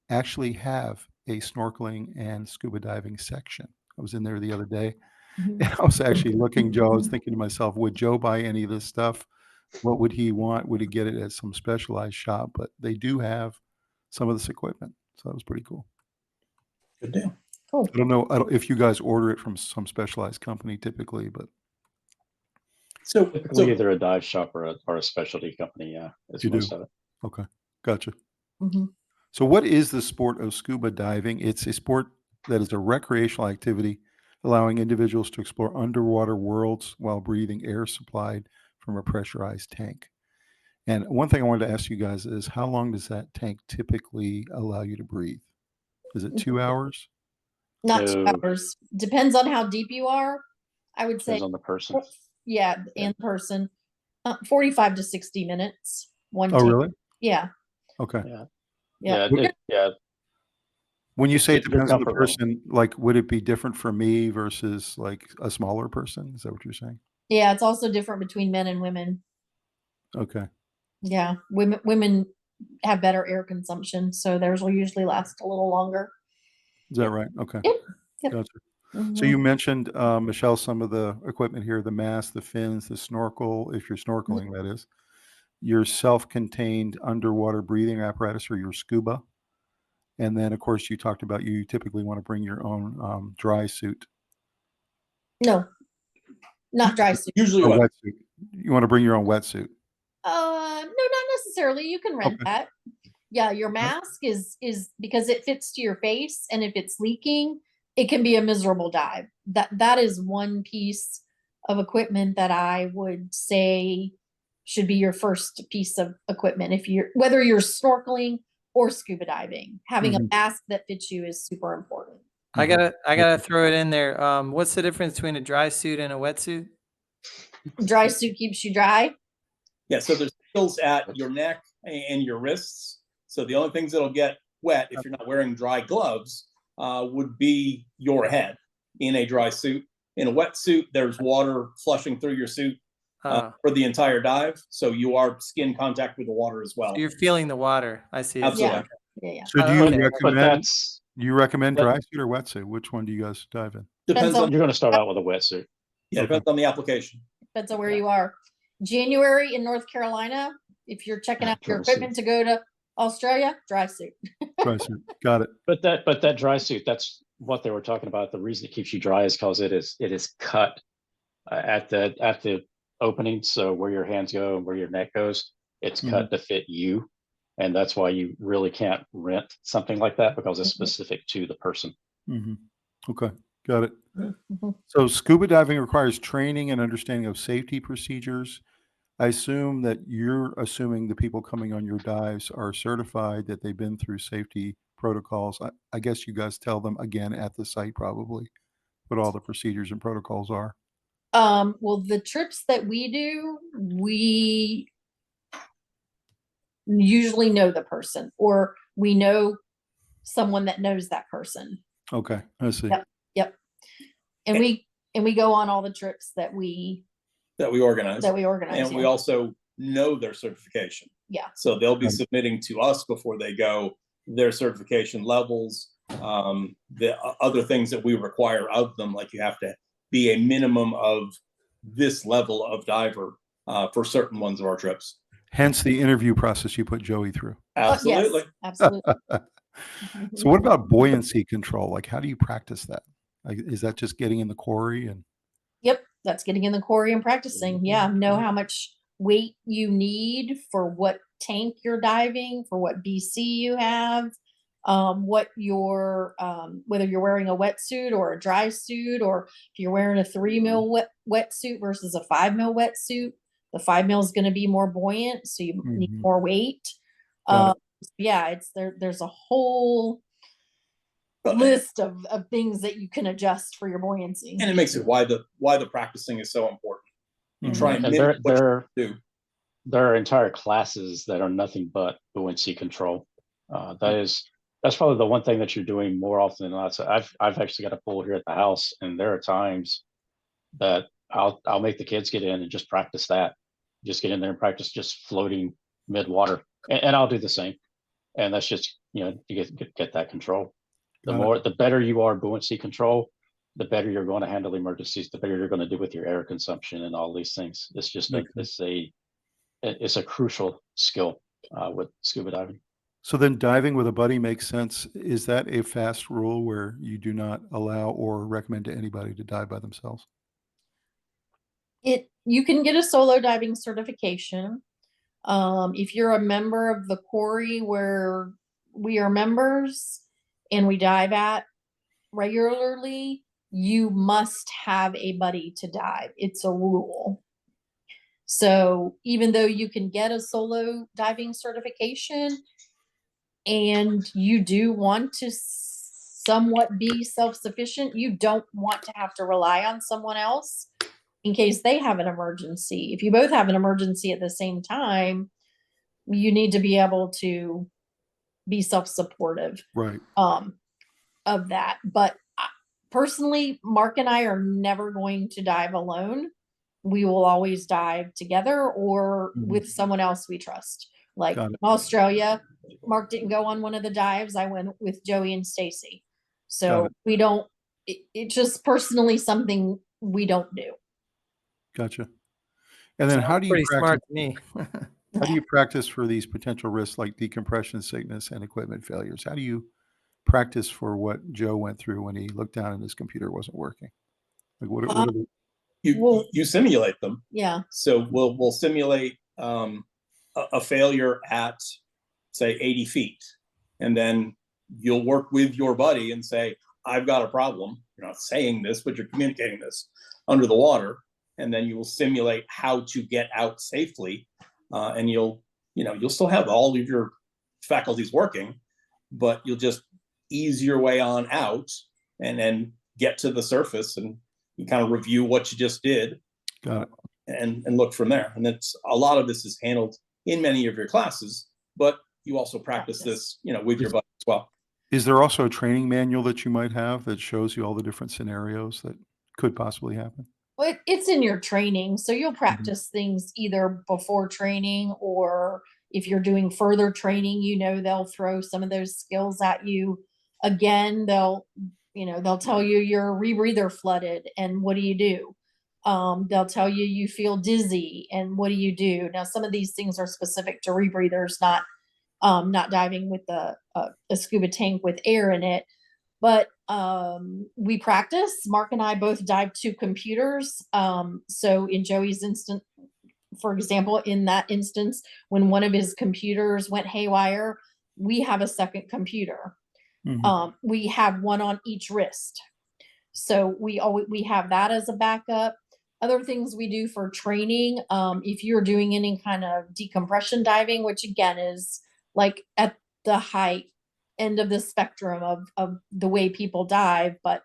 actually have a snorkeling and scuba diving section. I was in there the other day, and I was actually looking, Joe, I was thinking to myself, would Joe buy any of this stuff? What would he want? Would he get it at some specialized shop? But they do have some of this equipment. So that was pretty cool. Good deal. Cool. I don't know if you guys order it from some specialized company typically, but So, Typically either a dive shop or a specialty company. Yeah, is You do. most of it. okay. Gotcha. Mhm. So what is the sport of scuba diving? It's a sport that is a recreational activity allowing individuals to explore underwater worlds while breathing air supplied from a pressurized tank. And one thing I wanted to ask you guys is, how long does that tank typically allow you to breathe? Is it 2 hours? Not 2 No. hours. Depends on how deep you are. I would say, Depends on the person. yeah, and the person. 45 to 60 minutes. One Oh, tank. really? Yeah. Okay. Yeah. Yeah. Yeah. When you Just say it get your depends on the comfort level. person, like, would it be different for me versus like a smaller person? Is that what you're saying? Yeah. It's also different between men and women. Okay. Yeah. Women have better air consumption, so theirs will usually last a little longer. Is that right? Okay. Yep. Yep. Gotcha. So Mhm. you mentioned, Michelle, some of the equipment here, the mask, the fins, the snorkel, if you're snorkeling, that is, your self-contained underwater breathing apparatus or your scuba. And then, of course, you talked about you typically want to bring your own dry suit No, not dry suit. Usually or what? wetsuit. You want to bring your own wetsuit. No, not necessarily. You can rent Okay. that. Yeah, your mask is because it fits to your face, and if it's leaking, it can be a miserable dive. That is one piece of equipment that I would say should be your first piece of equipment. If you're whether you're snorkeling or scuba diving, having a Mhm. mask that fits you is super important. I Mhm. gotta throw it in there. What's the difference between a dry suit and a wetsuit? Dry suit keeps you dry. Yeah, so there's seals at your neck and your wrists. So the only things that'll get wet if you're not wearing dry gloves would be your head in a dry suit. In a wetsuit, there's water flushing through your suit for the entire dive. So you are skin contact with the water as well. So you're feeling the water. I see. Absolutely. Yeah. So do you Okay. But recommend that's dry that- suit or wetsuit? Which one do you guys dive in? Depends on you're going to start out with a wetsuit. yeah, depends on the application. Depends on where you are. January in North Carolina, if you're checking out your Dry suit. equipment to go to Australia, dry suit. Dry suit. Got it. But that dry suit, that's what they were talking about. The reason it keeps you dry is because it is cut at the opening. So where your hands go and where your neck goes, it's cut to fit you. And that's why you really can't rent something like that, because it's specific to the person. Hmm. Okay. Got it. Mhm. So scuba diving requires training and understanding of safety procedures. I assume that you're assuming the people coming on your dives are certified, that they've been through safety protocols. I guess you guys tell them again at the site probably what all the procedures and protocols are. Well, the trips that we do, we usually know the person, or we know someone that knows that person. Okay, I see. Yep. Yep. And we go on all the trips that we organize. organize. And we also know their certification. Yeah. So they'll be Right. submitting to us before they go their certification levels, the other things that we require of them, like you have to be a minimum of this level of diver for certain ones of our trips. Hence the interview process you put Joey through. Absolutely. Yes, absolutely. So what about buoyancy control? Like, how do you practice that? Like, is that just getting in the quarry and Yep, that's getting in the quarry and practicing. Yeah, know how much weight you need for what tank you're diving, for what BC you have, what your whether you're wearing a wetsuit or a dry suit, or if you're wearing a 3 mil wetsuit versus a 5 mil wetsuit. The 5 mil is going to be more buoyant, so you need Mhm. more weight. Got Yeah, it's there's a whole list of things that you can adjust for your buoyancy. And it makes it why the practicing is so important. You try and And mimic what you do. there are entire classes that are nothing but buoyancy control. That's probably the one thing that you're doing more often than not. So I've actually got a pool here at the house, and there are times that I'll make the kids get in and just practice that. Just get in there and practice just floating mid water, and I'll do the same. And that's just, you get that control. The better you are buoyancy control, the better you're going to handle emergencies, the better you're going to do with your air consumption and all these things. It's just it's a crucial skill with scuba diving. So then diving with a buddy makes sense. Is that a fast rule where you do not allow or recommend to anybody to dive by themselves? You can get a solo diving certification. If you're a member of the quarry where we are members and we dive at regularly, you must have a buddy to dive. It's a rule. So even though you can get a solo diving certification and you do want to somewhat be self-sufficient. You don't want to have to rely on someone else in case they have an emergency. If you both have an emergency at the same time, you need to be able to be self-supportive Right. Of that. But personally, Mark and I are never going to dive alone. We will always dive together or with someone else we trust. Like Got in it. Australia, Mark didn't go on one of the dives. I went with Joey and Stacey. Got So it. we don't, it's just personally something we don't do. Gotcha. And then how Sounds do you pretty practice? smart to me. How do you practice for these potential risks like decompression sickness and equipment failures? How do you practice for what Joe went through when he looked down and his computer wasn't working? Like what are the, You you simulate them. Yeah. So we'll simulate a failure at, say, 80 feet, and then you'll work with your buddy and say, I've got a problem. You're not saying this, but you're communicating this under the water, and then you will simulate how to get out safely, and you'll still have all of your faculties working, but you'll just ease your way on out and then get to the surface, and you kind of review what you just did. got it. And look from there. And that's a lot of this is handled in many of your classes, but you also practice this, with your buddy as well. Is there also a training manual that you might have that shows you all the different scenarios that could possibly happen? Well, it's in your training. So you'll practice things either before training, or if you're doing further training, they'll throw some of those skills at you. Again, they'll tell you your rebreather flooded and what do you do? They'll tell you you feel dizzy and what do you do? Now, some of these things are specific to rebreathers, not diving with a scuba tank with air in it. But we practice. Mark and I both dive to computers. So in Joey's instance, for example, in that instance, when one of his computers went haywire, we have a second computer. We have one on each wrist. So we have that as a backup. Other things we do for training, if you're doing any kind of decompression diving, which again is like at the high end of the spectrum of the way people dive, but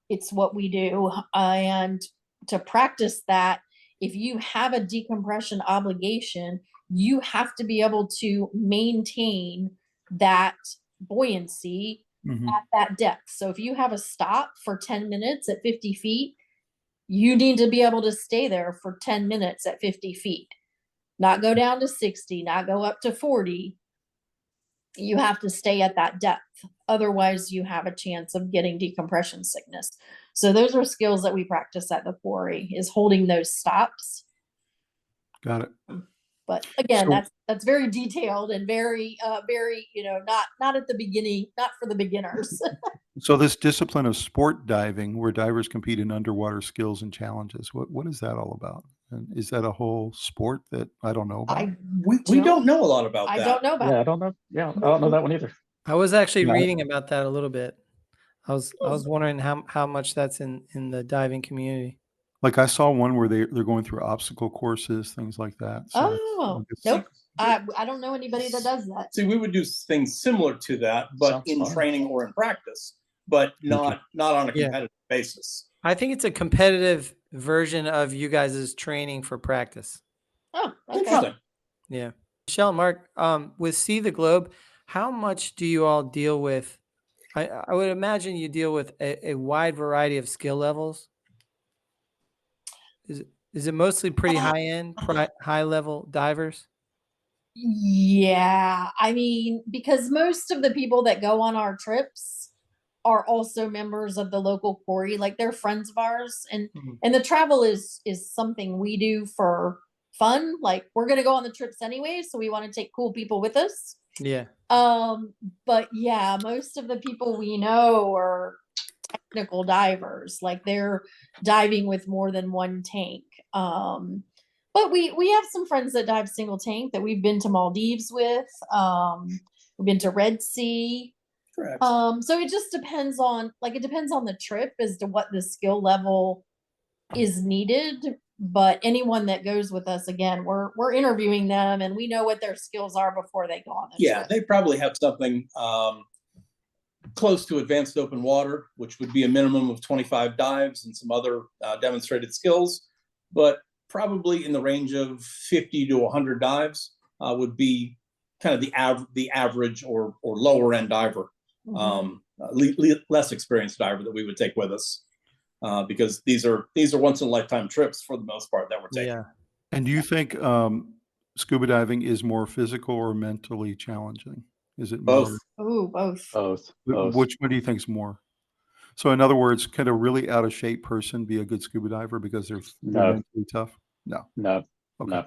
it's what we do. And to practice that, if you have a decompression obligation, you have to be able to maintain that buoyancy at that depth. So if you have a stop for 10 minutes at 50 feet, you need to be able to stay there for 10 minutes at 50 feet, not go down to 60, not go up to 40. You have to stay at that depth. Otherwise, you have a chance of getting decompression sickness. So those are skills that we practice at the quarry, is holding those stops. Got it. But again, So- that's very detailed and very, not at the beginning, not for the beginners. So this discipline of sport diving, where divers compete in underwater skills and challenges, what is that all about? And is that a whole sport that I don't know about? We don't know a lot about that. I don't know about Yeah, I don't know. Yeah, I don't know that one either. I was actually No. reading about that a little bit. I was wondering how much that's in the diving community. Like I saw one where they're going through obstacle courses, things like that. So Oh, it's- nope. I don't know anybody that does that. See, we would do things similar to that, but Sounds in fun. training or in practice, but not on a Yeah. competitive basis. I think it's a competitive version of you guys' training for practice. Oh, okay. Interesting. Yeah. Michelle and Mark, with See the Globe, how much do you all deal with? I would imagine you deal with a wide variety of skill levels. Is it mostly pretty high end, high level divers? Yeah, I mean, because most of the people that go on our trips are also members of the local quarry, like they're friends of ours, and the travel is something we do for fun. Like we're gonna go on the trips anyway, so we want to take cool people with us. Yeah. But yeah, most of the people we know are technical divers, like they're diving with more than one tank. But we have some friends that dive single tank that we've been to Maldives with. We've been to Red Sea. Correct. So it just depends on the trip as to what the skill level is needed. But anyone that goes with us, again, we're interviewing them and we know what their skills are before they go on the Yeah, trip. they probably have something close to advanced open water, which would be a minimum of 25 dives and some other demonstrated skills, but probably in the range of 50 to 100 dives would be kind of the average or lower end diver, less experienced diver that we would take with us, because these are once in a lifetime trips for the most part that we're taking. Yeah. And do you think scuba diving is more physical or mentally challenging? Is it more? Both. Oh, both. Both. Which one do you think is more? So in other words, can a really out of shape person be a good scuba diver because they're No. mentally tough? No. No, Okay. no.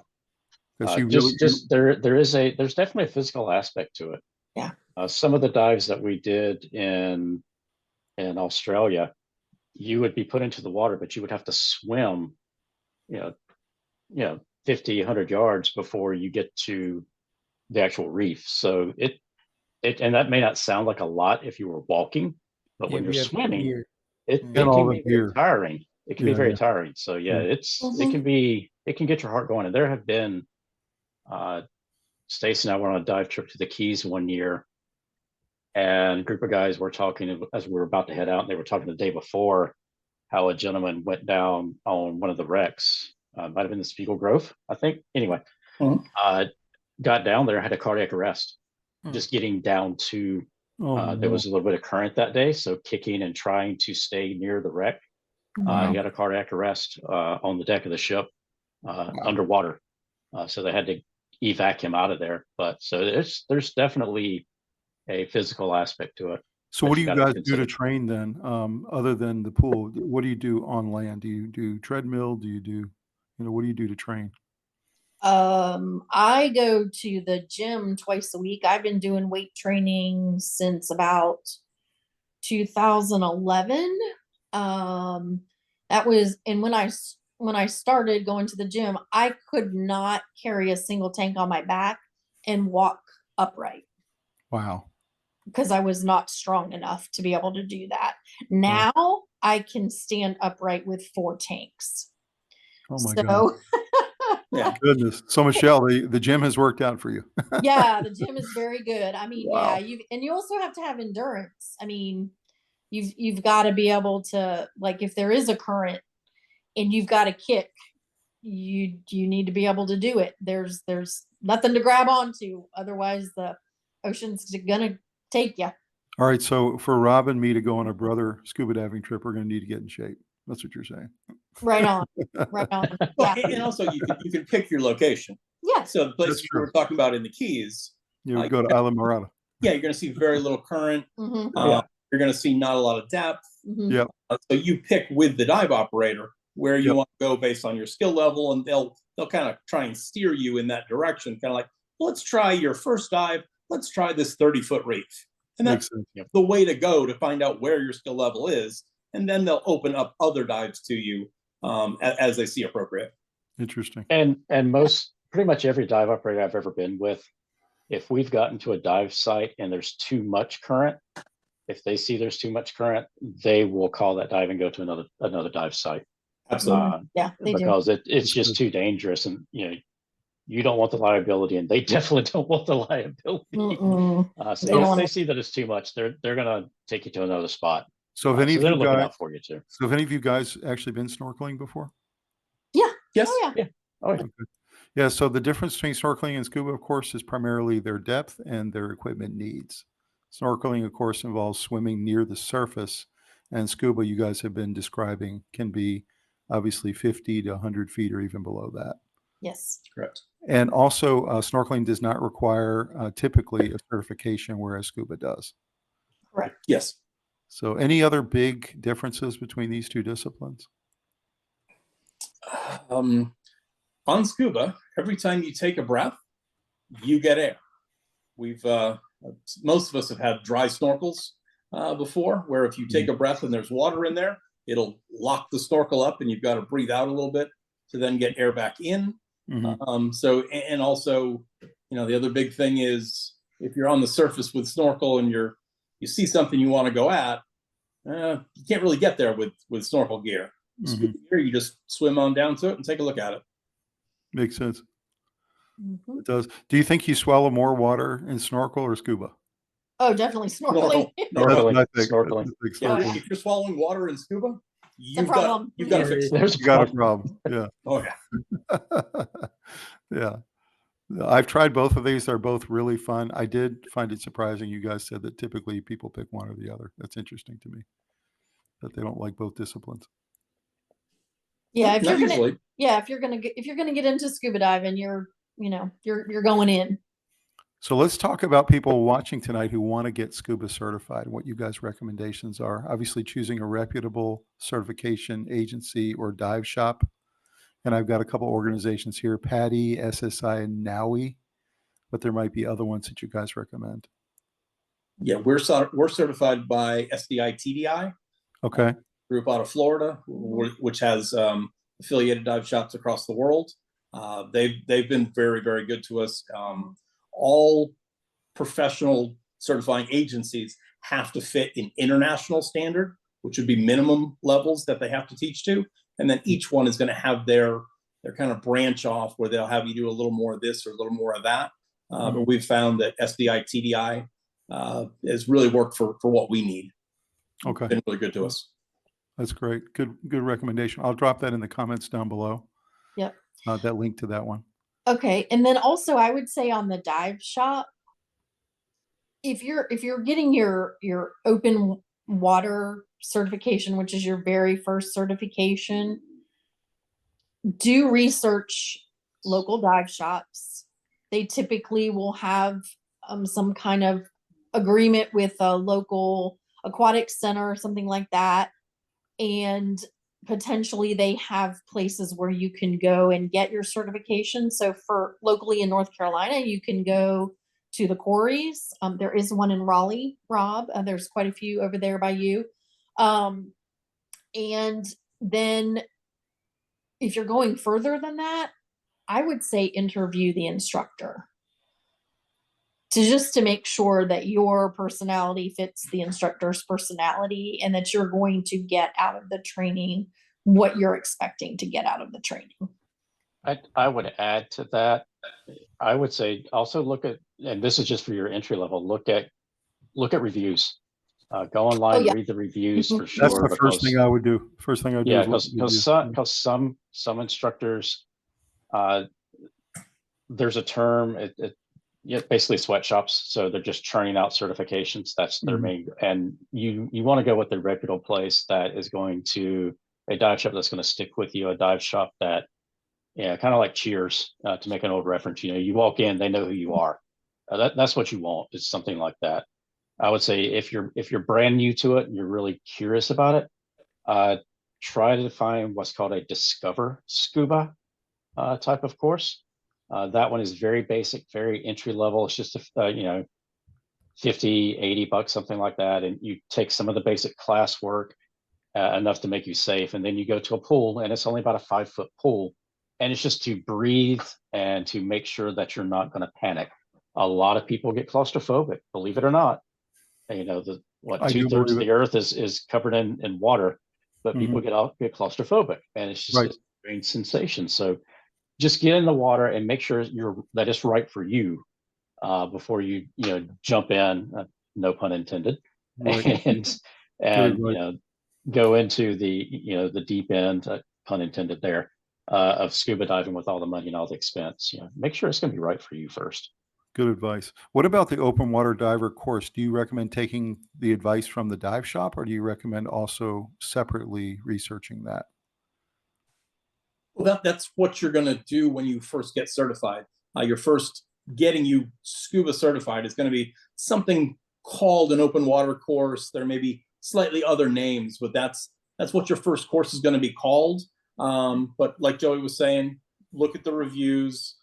Because you Just there's definitely a physical aspect to it. Yeah. Some of the dives that we did in Australia, you would be put into the water, but you would have to swim, 50, 100 yards before you get to the actual reef. So and that may not sound like a lot if you were walking, but when you're swimming, it can be very tiring. It can be very tiring. So it can get your heart going. And there have been, Stacey and I went on a dive trip to the Keys one year, and a group of guys were talking as we were about to head out. And they were talking the day before how a gentleman went down on one of the wrecks. Might have been the Spiegel Grove, I think. Anyway, got down there, had a cardiac arrest, just getting down to. There was a little bit of current that day, so kicking and trying to stay near the wreck. He had a cardiac arrest on the deck of the ship, underwater. So they had to evac him out of there. But so there's definitely a physical aspect to it. So what do you guys do to train then, other than the pool? What do you do on land? Do you do treadmill? Do you do, what do you do to train? I go to the gym twice a week. I've been doing weight training since about 2011. That was, and when I started going to the gym, I could not carry a single tank on my back and walk upright. Wow. Because I was not strong enough to be able to do that. Now I can stand upright with 4 tanks. Oh my God. Yeah. Goodness. So Michelle, the gym has worked out for you. Yeah, the gym is very good. I mean, Wow. you also have to have endurance. I mean, you've got to be able to, like, if there is a current and you've got a kick, you need to be able to do it. There's nothing to grab onto, otherwise the ocean's gonna take you. All right. So for Rob and me to go on a brother scuba diving trip, we're going to need to get in shape. That's what you're saying. Right on. Right on. Well, Yeah. and also you can pick your location. Yes. So the place That's we true. were talking about in the Keys, You would go to Isla Morada. yeah, you're going to see very little current. Mhm. You're going to see not a lot of depth. Mhm. Yep. So you pick with the dive operator where you Yep. want to go based on your skill level, and they'll kind of try and steer you in that direction. Kind of like, let's try your first dive. Let's try this 30-foot reef, and Makes that's sense. the way to go to find out where your skill level is, and then they'll open up other dives to you as they see appropriate. Interesting. And pretty much every dive operator I've ever been with, if we've gotten to a dive site and there's too much current, if they see there's too much current, they will call that dive and go to another dive site. Absolutely. Yeah, they do. Because it's just too dangerous, and you don't want the liability, and they definitely don't want the liability. Mm-mm. So They don't if want they see that it's too much, they're gonna take you to another spot. So have any So of they're you looking guys, out for you too. so have any of you guys actually been snorkeling before? Yeah. Yes. Oh, yeah. Oh yeah. Yeah. So the difference between snorkeling and scuba, of course, is primarily their depth and their equipment needs. Snorkeling, of course, involves swimming near the surface, and scuba, you guys have been describing, can be obviously 50 to 100 feet or even below that. Yes. Correct. And also, snorkeling does not require typically a certification, whereas scuba does. Correct. Yes. So any other big differences between these two disciplines? On scuba, every time you take a breath, you get air. We've most of us have had dry snorkels before, where if you take a breath and there's water in there, it'll lock the snorkel up, and you've got to breathe out a little bit to then get air back in. Mm-hmm. And also, the other big thing is if you're on the surface with snorkel and you see something you want to go at, you can't really get there with snorkel gear. Mm-hmm. Gear, you just swim on down to it and take a look at it. Makes sense. Mm-hmm. It does. Do you think you swallow more water in snorkel or scuba? Oh, definitely snorkeling. Snorkeling. I think Snorkeling. I think Yeah, snorkeling. if you're swallowing water in scuba, problem. you've got to fix it. There's a You got a problem. problem. Yeah. Oh yeah. Yeah. I've tried both of these. They're both really fun. I did find it surprising. You guys said that typically people pick one or the other. That's interesting to me that they don't like both disciplines. Yeah, Not usually. if you're gonna get into scuba diving, you're going in. So let's talk about people watching tonight who want to get scuba certified, what you guys' recommendations are. Obviously, choosing a reputable certification agency or dive shop. And I've got a couple organizations here, PADI, SSI, and NAUI, but there might be other ones that you guys recommend. Yeah, we're certified by SDI-TDI, Okay. group out of Florida, which has affiliated dive shops across the world. They've been very, very good to us. All professional certifying agencies have to fit an international standard, which would be minimum levels that they have to teach to. And then each one is going to have their kind of branch off where they'll have you do a little more of this or a little more of that. But we've found that SDI-TDI has really worked for what we need. Okay. Been really good to us. That's great. Good recommendation. I'll drop that in the comments down below. Yep. That link to that one. Okay, and then also I would say on the dive shop, if you're getting your open water certification, which is your very first certification, do research local dive shops. They typically will have some kind of agreement with a local aquatic center or something like that, and potentially they have places where you can go and get your certification. So for locally in North Carolina, you can go to the quarries. There is one in Raleigh, Rob. There's quite a few over there by you. And then if you're going further than that, I would say interview the instructor to make sure that your personality fits the instructor's personality and that you're going to get out of the training what you're expecting to get out of the training. I would add to that. I would say also look at, and this is just for your entry level, look at reviews. Go online, read the reviews for sure. That's the first thing I would do. First thing I would do. Yeah, because some instructors, there's a term, basically sweatshops. So they're just churning out certifications. That's their main, and you want to go with a reputable place that is going to, a dive shop that's going to stick with you, a dive shop that, kind of like Cheers, to make an old reference, you walk in, they know who you are. That's what you want, is something like that. I would say if you're brand new to it and you're really curious about it, try to find what's called a Discover Scuba type of course. That one is very basic, very entry level. It's just $50, $80, something like that, and you take some of the basic class work, enough to make you safe, and then you go to a pool, and it's only about a 5-foot pool, and it's just to breathe and to make sure that you're not going to panic. A lot of people get claustrophobic, believe it or not. 2/3 of the earth is covered in water, but people get claustrophobic, and it's just a strange sensation. So just get in the water and make sure that it's right for you before you jump in, no pun intended, and go into the deep end, pun intended there, of scuba diving with all the money and all the expense. Make sure it's going to be right for you first. Good advice. What about the open water diver course? Do you recommend taking the advice from the dive shop, or do you recommend also separately researching that? Well, that's what you're going to do when you first get certified. Your first getting you scuba certified is going to be something called an open water course. There may be slightly other names, but that's what your first course is going to be called. But like Joey was saying, look at the reviews.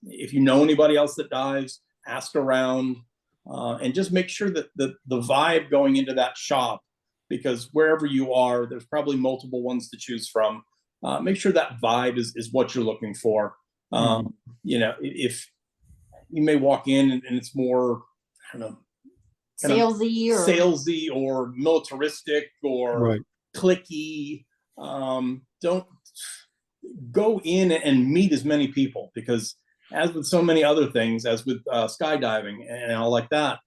If you know anybody else that dives, ask around, and just make sure that the vibe going into that shop, because wherever you are, there's probably multiple ones to choose from. Make sure that vibe is what you're looking for. If you may walk in and it's more, I don't know, salesy or militaristic or cliquey, don't go in and meet as many people, because as with so many other things, as with skydiving and all like that,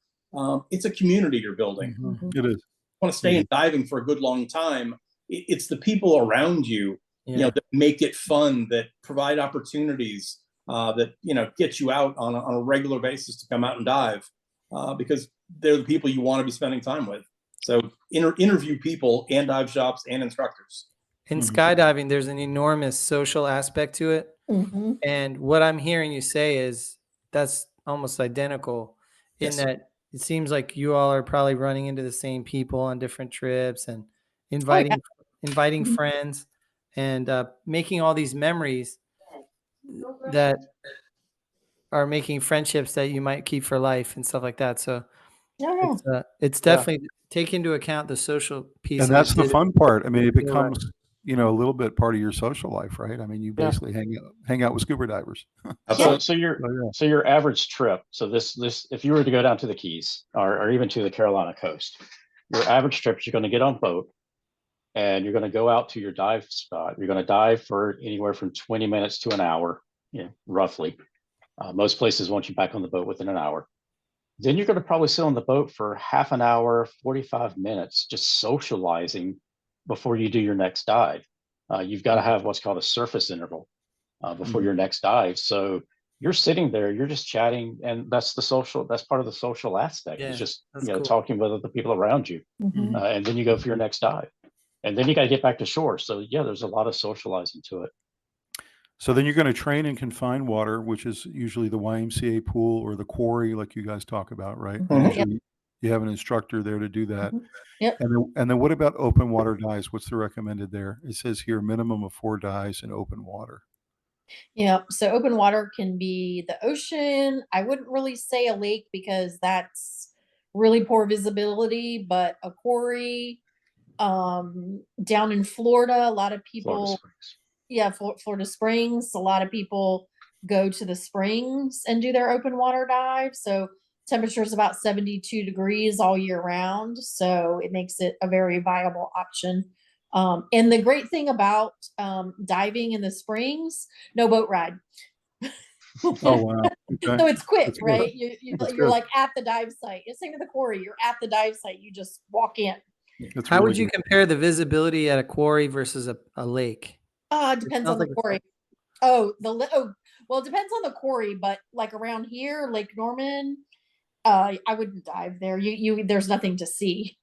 it's a community you're building. It is. Want to stay in diving for a good long time, it's the people around you, that make it fun, that provide opportunities, that get you out on a regular basis to come out and dive, because they're the people you want to be spending time with. So interview people and dive shops and instructors. In skydiving, there's an enormous social aspect to it. And what I'm hearing you say is that's almost identical in that it seems like you all are probably running into the same people on different trips and inviting friends and making all these memories that are making friendships that you might keep for life and stuff like that. So it's definitely take into account the social piece. And that's the fun part. I mean, it becomes, a little bit part of your social life, right? I mean, you basically hang out with scuba divers. So your average trip. So this if you were to go down to the Keys or even to the Carolina coast, your average trip, you're going to get on boat and you're going to go out to your dive spot. You're going to dive for anywhere from 20 minutes to an hour, roughly. Most places want you back on the boat within an hour. Then you're going to probably sit on the boat for half an hour, 45 minutes, just socializing before you do your next dive. You've got to have what's called a surface interval before your next dive. So you're sitting there, you're just chatting, and that's part of the social aspect. It's just cool. Talking with other people around you, and then you go for your next dive, and then you got to get back to shore. So there's a lot of socializing to it. So then you're going to train in confined water, which is usually the YMCA pool or the quarry, like you guys talk about, right? Usually you have an instructor there to do that. And then what about open water dives? What's the recommended there? It says here minimum of 4 dives in open water. Yeah. So open water can be the ocean. I wouldn't really say a lake because that's really poor visibility, but a quarry, down in Florida, a lot of people, Florida Springs, a lot of people go to the springs and do their open water dive. So temperature is about 72 degrees all year round. So it makes it a very viable option. And the great thing about diving in the springs, no boat ride. Oh, wow. Okay. So it's quick, That's right? good. You're like at the dive site. It's same to the quarry. You're at the dive site. You just walk in. How would you compare the visibility at a quarry versus a lake? Depends on the quarry. Well, it depends on the quarry, but like around here, Lake Norman, I wouldn't dive there. There's nothing to see.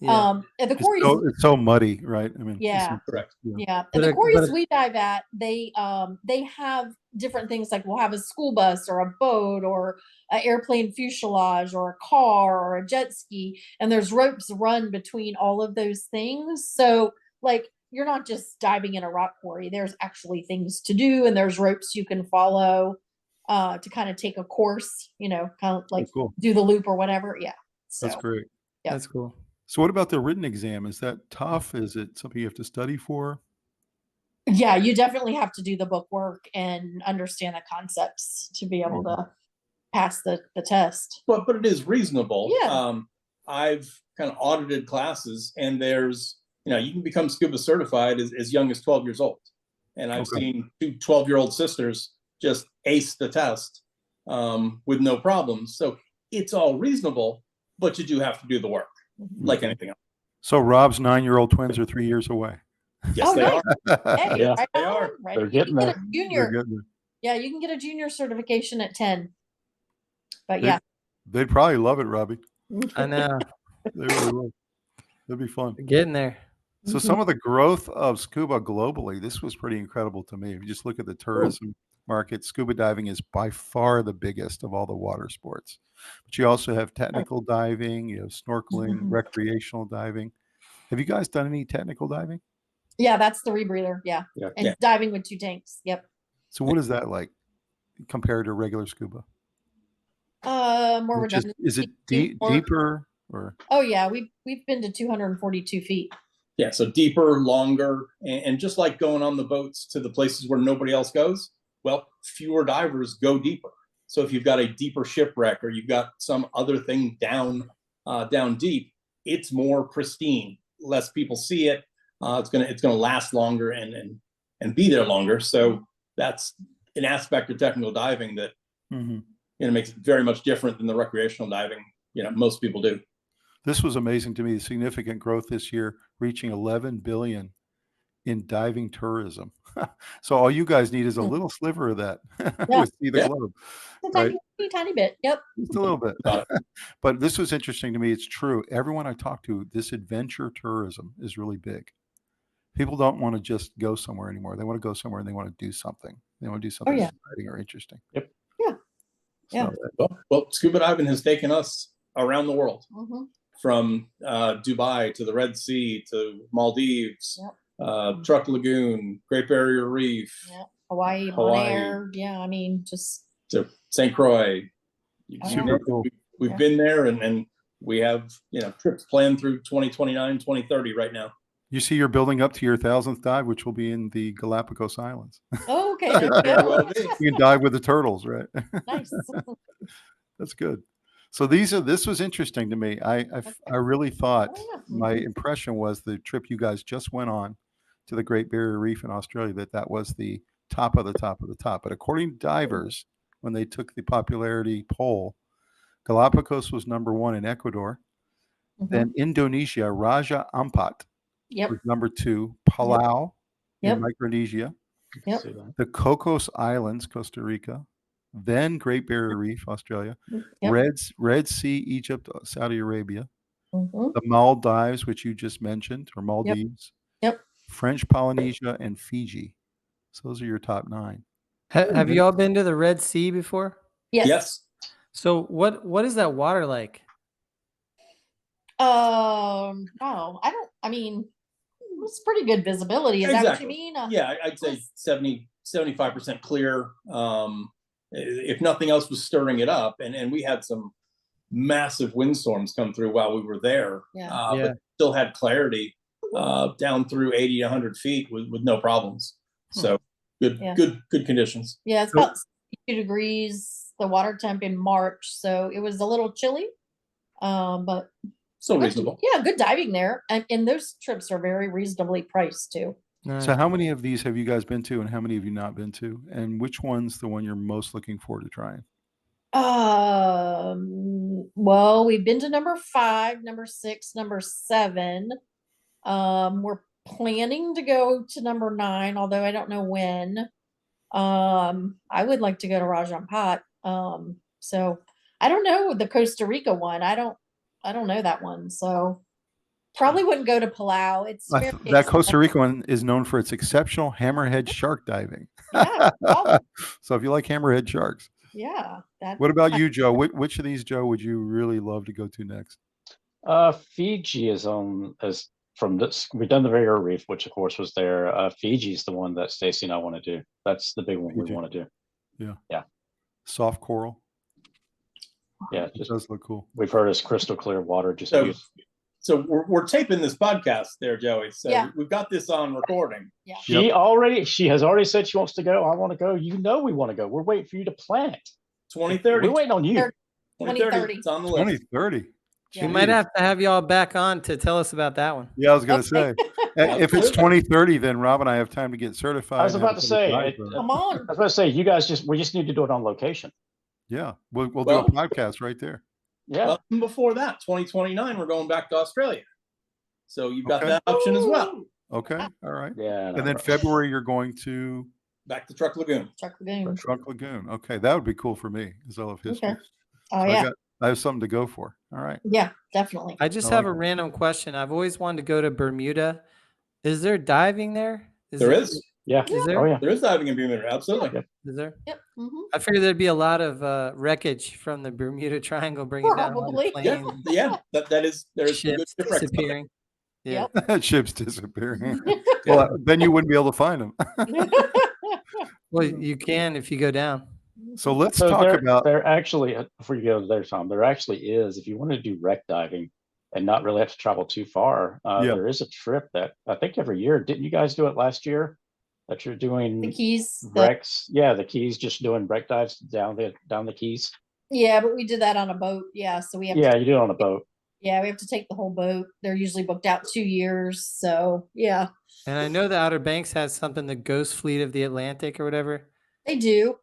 And the quarries, it's so muddy, right? I mean, correct. Yeah. And the quarries we dive at, they have different things, like we'll have a school bus or a boat or an airplane fuselage or a car or a jet ski, and there's ropes run between all of those things. So like you're not just diving in a rock quarry. There's actually things to do, and there's ropes you can follow to kind of take a course, kind of like do the loop or whatever. Yeah. So, that's great. Yeah. That's cool. So what about the written exam? Is that tough? Is it something you have to study for? Yeah, you definitely have to do the book work and understand the concepts to be able to pass the test. But it is reasonable. Yeah. I've kind of audited classes, and there's, you can become scuba certified as young as 12 years old. And I've seen 2 12-year-old sisters just ace the test with no problems. So it's all reasonable, but you do have to do the work, like anything else. So Rob's 9-year-old twins are 3 years away. Yes, they are. Hey, Yeah, right they on, are. right? They're getting there. Junior. Yeah, you can get a junior certification at 10. But They'd probably love it, Robbie. I know. They really would. It'd be fun. Getting there. So some of the growth of scuba globally, this was pretty incredible to me. If you just look at the tourism market, scuba diving is by far the biggest of all the water sports. But you also have technical diving, you have snorkeling, recreational diving. Have you guys done any technical diving? Yeah, that's the rebreather. Yeah. And diving with 2 tanks. Yep. So what is that like compared to regular scuba? More redundant. Is it deeper or? Oh yeah, we've been to 242 feet. Yeah, so deeper, longer, and just like going on the boats to the places where nobody else goes, well, fewer divers go deeper. So if you've got a deeper shipwreck or you've got some other thing down deep, it's more pristine. Less people see it. It's gonna last longer and be there longer. So that's an aspect of technical diving that makes it very much different than the recreational diving most people do. This was amazing to me. Significant growth this year, reaching 11 billion in diving tourism. So all you guys need is a little sliver of that Yeah. with See the Yeah. Globe, A right? tiny bit. Yep. Just a little bit. Got But this was interesting to me. It's true. Everyone I talk to, this adventure tourism is really big. People don't want to just go somewhere anymore. They want to go somewhere and they want to do something. They want to do something yeah. exciting or interesting. Yep. Yeah. So, Yeah. Well, scuba diving has taken us around the world, Mm-hmm. from Dubai to the Red Sea to Maldives, Yep. Truck Lagoon, Great Barrier Reef, Yep. Hawaii, Hawaii. Bonaire. Yeah. I mean, just to St. Croix. Oh, Super yeah. cool. We've Yeah. been there, and we have trips planned through 2029, 2030 right now. You see, you're building up to your 1,000th dive, which will be in the Galapagos Islands. oh, okay. There we Very go. well be. You can dive with the turtles, right? Nice. That's good. So this was interesting to me. I really thought Oh, yeah. my impression was the trip you guys just went on to the Great Barrier Reef in Australia, that was the top of the top of the top. But according to divers, when they took the popularity poll, Galapagos was number 1 in Ecuador. Mhm. Then Indonesia, Raja Ampat Yep. was number 2. Palau Yep. in Micronesia. Yep. See that? The Cocos Islands, Costa Rica. Then Great Barrier Reef, Australia. Yep. Red Sea, Egypt, Saudi Arabia. Mhm. The Maldives, which you just mentioned, or Maldives. Yep. French Polynesia and Fiji. So those are your top 9. Have you all been to the Red Sea before? Yes. Yes. So what is that water like? No, I mean, it's pretty good visibility. Is that what you Exactly. mean? Yeah, I'd say 75% clear. If nothing else was stirring it up, and we had some massive windstorms come through while we were there, Yeah. Yeah. but still had clarity down through 80 to 100 feet with no problems. So good Yeah. good conditions. Yeah, it's about 62 degrees, the water temp in March, so it was a little chilly. But So good- reasonable. yeah, good diving there. And those trips are very reasonably priced too. Nice. So how many of these have you guys been to and how many have you not been to? And which one's the one you're most looking forward to trying? Well, we've been to number 5, number 6, number 7. We're planning to go to number 9, although I don't know when. I would like to go to Rajan Pot. So I don't know the Costa Rica one. I don't know that one. So probably wouldn't go to Palau. It's very That Costa Rica one is known for its exceptional hammerhead shark diving. Yeah, probably. So if you like hammerhead sharks. Yeah. What about you, Joe? Which of these, Joe, would you really love to go to next? Fiji is from this. We've done the Barrier Reef, which of course was there. Fiji's the one that Stacey and I want to do. That's the big one Fiji. we want to do. Soft coral. Yeah, It just does look cool. we've heard it's crystal clear water. Just So, beautiful. so we're taping this podcast there, Joey. So Yeah. we've got this on recording. Yeah. She has already said she wants to go. I want to go. You know we want to go. We're waiting for you to plan it. 2030. We're waiting on you. 2030. It's on the list. 2030. Yeah. We might have to have y'all back on to tell us about that one. Yeah, I was going to Okay. say. If it's 2030, then Rob and I have time to get certified. I was and about have to a say, dive it- boat. Come on. I was about to say, we just need to do it on location. Yeah, we'll do Well- a podcast right there. Yeah. Well, even before that, 2029, we're going back to Australia. So you've got Okay. that option as well. Okay, all right. Yeah. And then February, you're going to Back to Truck Lagoon. Truck Lagoon. Trunk Lagoon. Okay, that would be cool for me because I love history. Okay. Oh So yeah. I have something to go for. All right. Yeah, definitely. I just I have like a it. random question. I've always wanted to go to Bermuda. Is there diving there? There is. Yeah. Is there? Oh yeah. There is diving in Bermuda. Absolutely. Is there? Yep. Mm-hmm. I figured there'd be a lot of wreckage from the Bermuda Triangle bringing down a lot of Probably. Yeah. planes, Yeah. There is some good ships shipwrecks. disappearing. Yeah. Yep. Ship's disappearing. Well, then you wouldn't be able to find them. Well, you can if you go down. So let's So talk about. there actually, before you go there, Tom, there actually is, if you want to do wreck diving and not really have to travel too far, Yeah. there is a trip that I think every year, didn't you guys do it last year? That you're The doing Keys. wrecks? Yeah, the Keys, just doing wreck dives down the Keys. Yeah, but we did that on a boat. Yeah, so we have Yeah, to, you do it on a boat. yeah, we have to take the whole boat. They're usually booked out 2 years. So yeah, And I know the Outer Banks has something, the Ghost Fleet of the Atlantic or whatever, they do.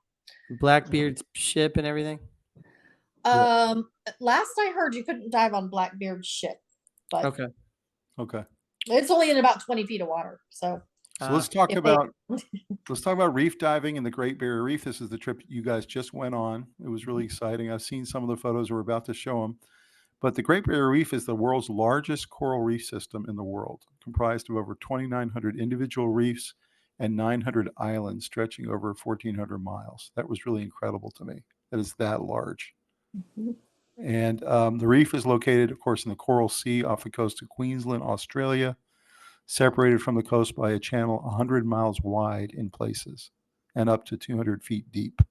Blackbeard's ship and everything. Last I heard, you couldn't dive on Blackbeard's ship, but Okay. Okay. it's only in about 20 feet of water. So So let's talk if about reef diving in the Great Barrier Reef. This is the trip you guys just went on. It was really exciting. I've seen some of the photos. We're about to show them. But the Great Barrier Reef is the world's largest coral reef system in the world, comprised of over 2,900 individual reefs and 900 islands stretching over 1,400 miles. That was really incredible to me. That is that large. Mhm. And the reef is located, of course, in the Coral Sea off the coast of Queensland, Australia, separated from the coast by a channel 100 miles wide in places and up to 200 feet deep.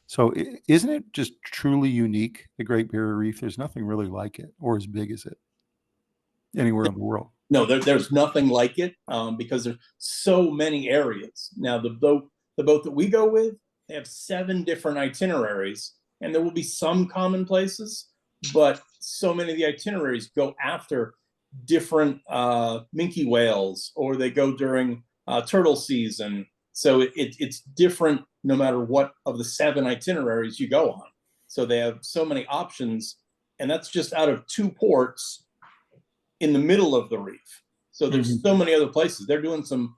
So isn't it just truly unique, the Great Barrier Reef? There's nothing really like it or as big as it anywhere in the world. No, there's nothing like it because there's so many areas. Now, the boat that we go with, they have 7 different itineraries, and there will be some common places, but so many of the itineraries go after different minke whales, or they go during turtle season. So it's different no matter what of the 7 itineraries you go on. So they have so many options, and that's just out of 2 ports in the middle of the reef. So there's so many other places. They're doing some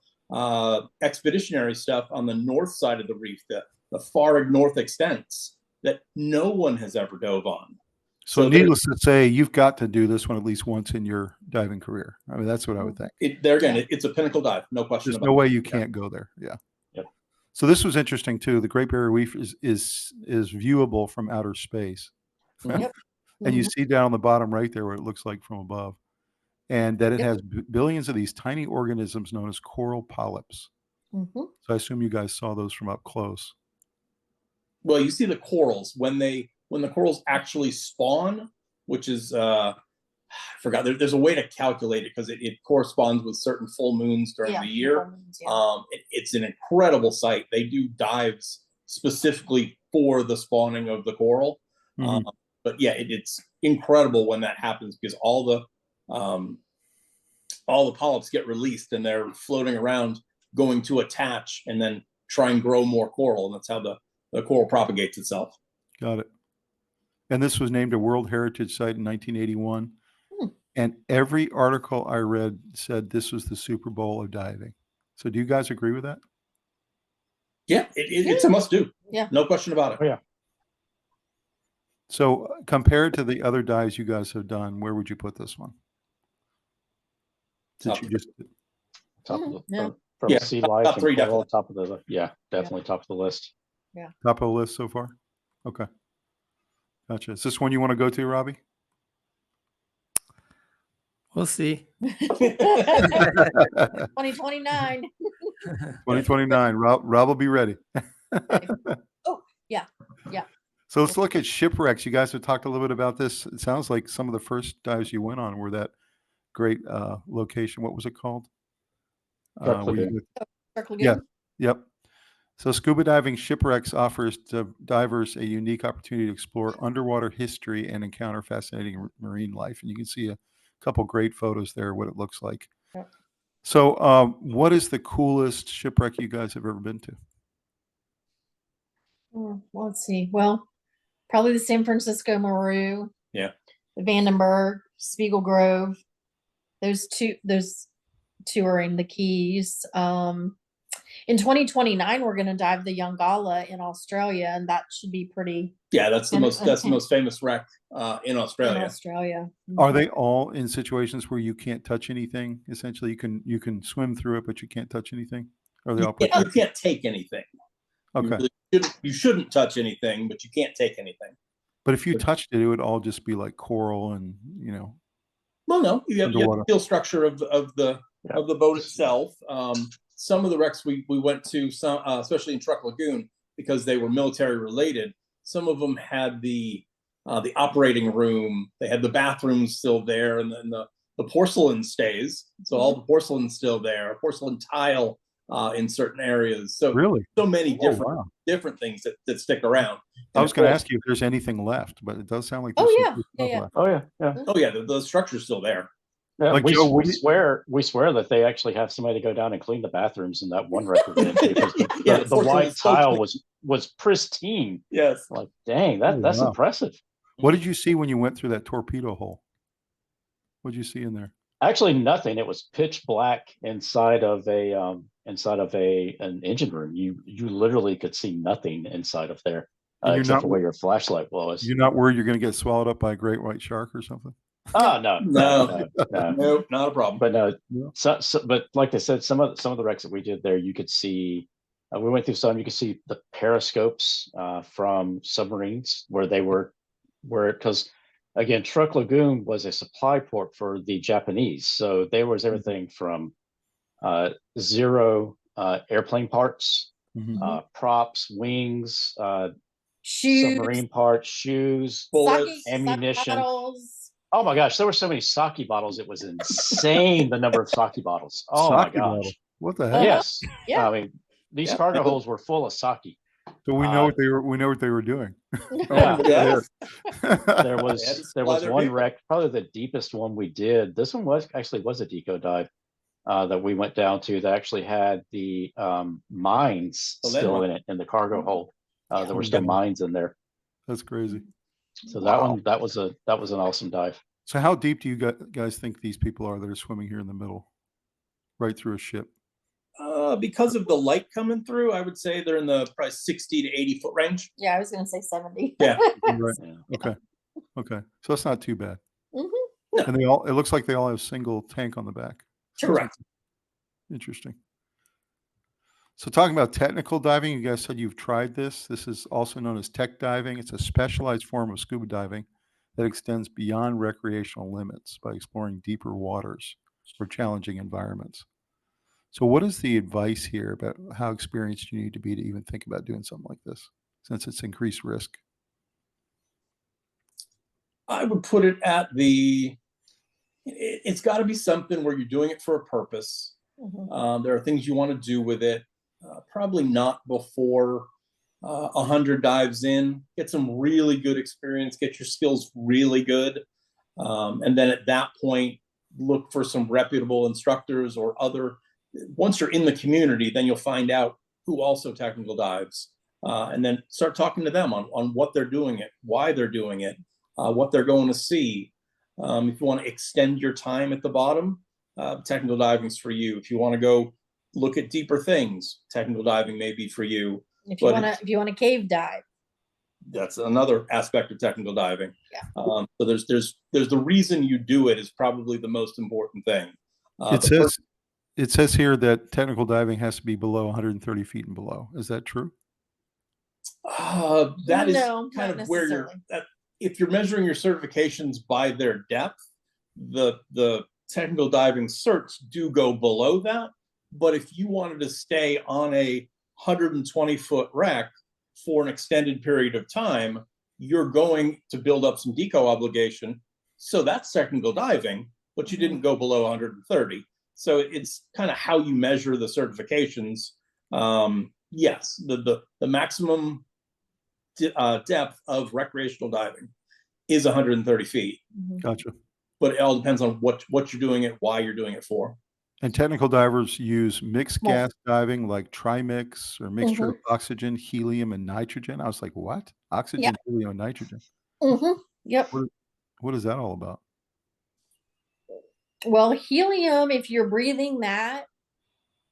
expeditionary stuff on the north side of the reef, the far north extents that no one has ever dove on. So needless to say, you've got to do this one at least once in your diving career. I mean, that's what I would think. It's a pinnacle dive, no question There's about no it. way you can't go there. Yeah. Yep. So this was interesting too. The Great Barrier Reef is viewable from outer space. Yep. And you see down on the bottom right there what it looks like from above. And that it has billions of these tiny organisms known as coral polyps. So I assume you guys saw those from up close. Well, you see the corals when the corals actually spawn, which is I forgot. There's a way to calculate it because it corresponds with certain full moons during the year. It's an incredible sight. They do dives specifically for the spawning of the coral. But yeah, it's incredible when that happens because all the polyps get released and they're floating around, going to attach and then try and grow more coral, and that's how the coral propagates itself. Got it. And this was named a World Heritage Site in 1981. And every article I read said this was the Super Bowl of diving. So do you guys agree with that? Yeah, it's a must do. Yeah. No question about it. Oh, yeah. So compared to the other dives you guys have done, where would you put this one? Top You just Top of the, Yeah. from Yeah, sea top life and 3 coral, definitely. top of the definitely top of the list. top of the list so far? Okay. Gotcha. Is this one you want to go to, Robbie? We'll see. 2029. 2029. Rob will be ready. Oh, yeah. So let's look at shipwrecks. You guys have talked a little bit about this. It sounds like some of the first dives you went on were that great location. What was it called? Dark where you Lagoon. Dark Lagoon. Yeah. Yep. So scuba diving shipwrecks offers divers a unique opportunity to explore underwater history and encounter fascinating marine life. And you can see a couple great photos there, what it looks like. Yep. So what is the coolest shipwreck you guys have ever been to? Well, let's see. Well, probably the San Francisco Maru. Yeah. The Vandenberg, Spiegel Grove. Those two are in the Keys. In 2029, we're going to dive the Yongala in Australia, and that should be pretty. Yeah, that's the most famous wreck in Australia. In Australia. Are they all in situations where you can't touch anything? Essentially, you can swim through it, but you can't touch anything. Are they all You protected? can't take anything. Okay. You shouldn't touch anything, but you can't take anything. But if you touched it, it would all just be like coral and Well, no, you have Underwater. the steel structure of the boat itself. Some of the wrecks we went to, some especially in Truck Lagoon, because they were military related. Some of them had the operating room. They had the bathrooms still there, and then the porcelain stays. So all the porcelain's still there. Porcelain tile in certain areas. So really, so many Oh, wow. different things that stick around. I And was of going to course- ask you if there's anything left, but it does sound like Oh, there's yeah. some Yeah, stuff yeah. left. Oh yeah, yeah. Oh yeah, the structure's still there. Yeah, Like we, Joe, we swear that they actually have somebody go down and clean the bathrooms in that one record because Yeah, the porcelain white is so tile clean. was pristine. Yes. Like, dang, that's wow. impressive. What did you see when you went through that torpedo hole? What did you see in there? Actually, nothing. It was pitch black inside of an engine room. You literally could see nothing inside of there, And you're except not for where your flashlight was. you're not worried you're going to get swallowed up by a great white shark or something? Oh no, No. no. Nope, not a problem. But no, Yeah. but like I said, some of the wrecks that we did there, you could see. We went through some. You could see the periscopes from submarines where they were, because again, Truk Lagoon was a supply port for the Japanese, so there was everything from zero airplane parts, Mhm. props, wings, Shoes, submarine parts, shoes, Bullets. sake ammunition. bottles. Oh my gosh, there were so many sake bottles. It was insane the number of sake bottles. Oh my Sake bottle. gosh. What the heck? Yes. Yeah. I mean, these Yeah. cargo holds were full of sake. So we know what they were doing. Yeah. Yes. There They had to was supply their one people. wreck, probably the deepest one we did. This one was a deco dive that we went down to that actually had the mines The lead still one. in it in the cargo hold. There were still Yeah. mines in there. That's crazy. So Wow. that was an awesome dive. So how deep do you guys think these people are that are swimming here in the middle, right through a ship? Because of the light coming through, I would say they're in the probably 60 to 80 foot range. Yeah, I was gonna say 70. Yeah. Right. Yeah. Okay. So that's not too bad. Mhm. And it looks like they all have single tank on the back. Correct. Interesting. So talking about technical diving, you guys said you've tried this. This is also known as tech diving. It's a specialized form of scuba diving that extends beyond recreational limits by exploring deeper waters or challenging environments. So what is the advice here about how experienced you need to be to even think about doing something like this, since it's increased risk? I would put it at it's got to be something where you're doing it for a purpose. Mhm. There are things you want to do with it. Probably not before 100 dives in. Get some really good experience. Get your skills really good. And then at that point, look for some reputable instructors or other. Once you're in the community, then you'll find out who also technical dives. And then start talking to them on what they're doing it, why they're doing it, what they're going to see. If you want to extend your time at the bottom, technical diving's for you. If you want to go look at deeper things, technical diving may be for you. If you But want to cave dive. That's another aspect of technical diving. Yeah. So there's the reason you do it is probably the most important thing. It says here that technical diving has to be below 130 feet and below. Is that true? That is No, kind not of where you're necessarily. if you're measuring your certifications by their depth, the technical diving certs do go below that. But if you wanted to stay on a 120-foot wreck for an extended period of time, you're going to build up some deco obligation. So that's technical diving, but you didn't go below 130. So it's kind of how you measure the certifications. Yes, the maximum depth of recreational diving is 130 feet, Mhm. Gotcha. but it all depends on what you're doing it, why you're doing it for. And technical divers use mixed Well- gas diving like trimix or mixture of Mhm. oxygen, helium, and nitrogen. I was like, what? Oxygen, helium, and nitrogen. Mhm. Yep. What is that all about? Well, helium, if you're breathing that,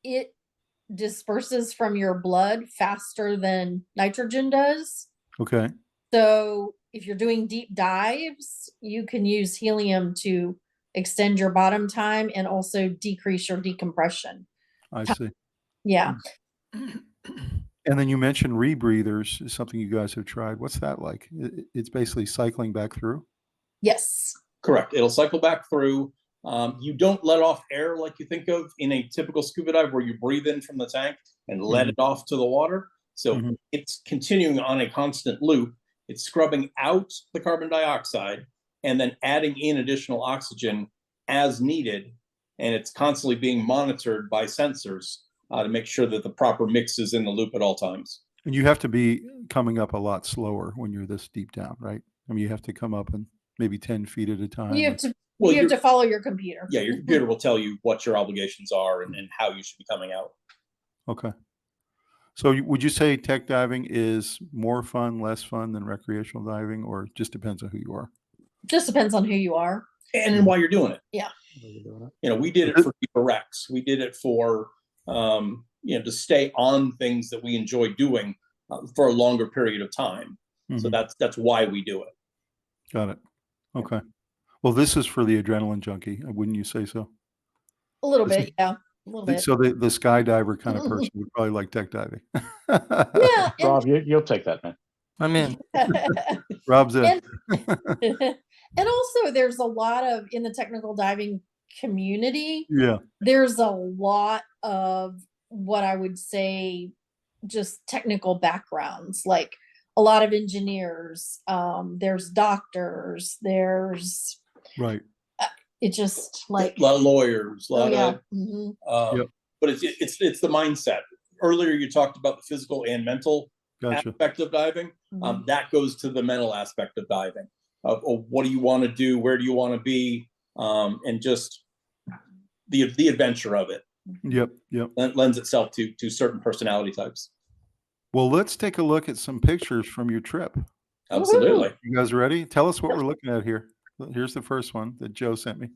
it disperses from your blood faster than nitrogen does. Okay. So if you're doing deep dives, you can use helium to extend your bottom time and also decrease your decompression. I see. Yeah. And then you mentioned rebreathers is something you guys have tried. What's that like? It's basically cycling back through. Yes. Correct. It'll cycle back through. You don't let off air like you think of in a typical scuba dive where you breathe in from the tank and let it off to the water. So Mhm. it's continuing on a constant loop. It's scrubbing out the carbon dioxide and then adding in additional oxygen as needed. And it's constantly being monitored by sensors to make sure that the proper mix is in the loop at all times. And you have to be coming up a lot slower when you're this deep down, right? I mean, you have to come up and maybe 10 feet at a time. You or- have to Well, you have you're- to follow your computer. Yeah, your computer will tell you what your obligations are and how you should be coming out. Okay. So would you say tech diving is more fun, less fun than recreational diving, or just depends on who you are? Just depends on who you are. And then why you're doing it. Yeah. We did it for shipwrecks. We did it for, to stay on things that we enjoy doing for a longer period of time. So that's why we do it. Got it. Okay. Well, this is for the adrenaline junkie. Wouldn't you say so? A little bit, yeah. A little bit. So the skydiver kind of person would probably like tech diving. Yeah. Rob, you'll take that, man. I'm in. Rob's in. And also there's a lot of, in the technical diving community, Yeah. there's a lot of what I would say just technical backgrounds, like a lot of engineers, there's doctors, there's Right. it just like A lot of lawyers, a lot yeah. of, Yep. but it's the mindset. Earlier, you talked about the physical and mental Gotcha. aspect of diving. That goes to the mental aspect of diving. Of what do you want to do? Where do you want to be? And just the adventure of it. Yep. Yep. Lends itself to certain personality types. Well, let's take a look at some pictures from your trip. Absolutely. You guys ready? Tell us what we're looking at here. Here's the first one that Joe sent me.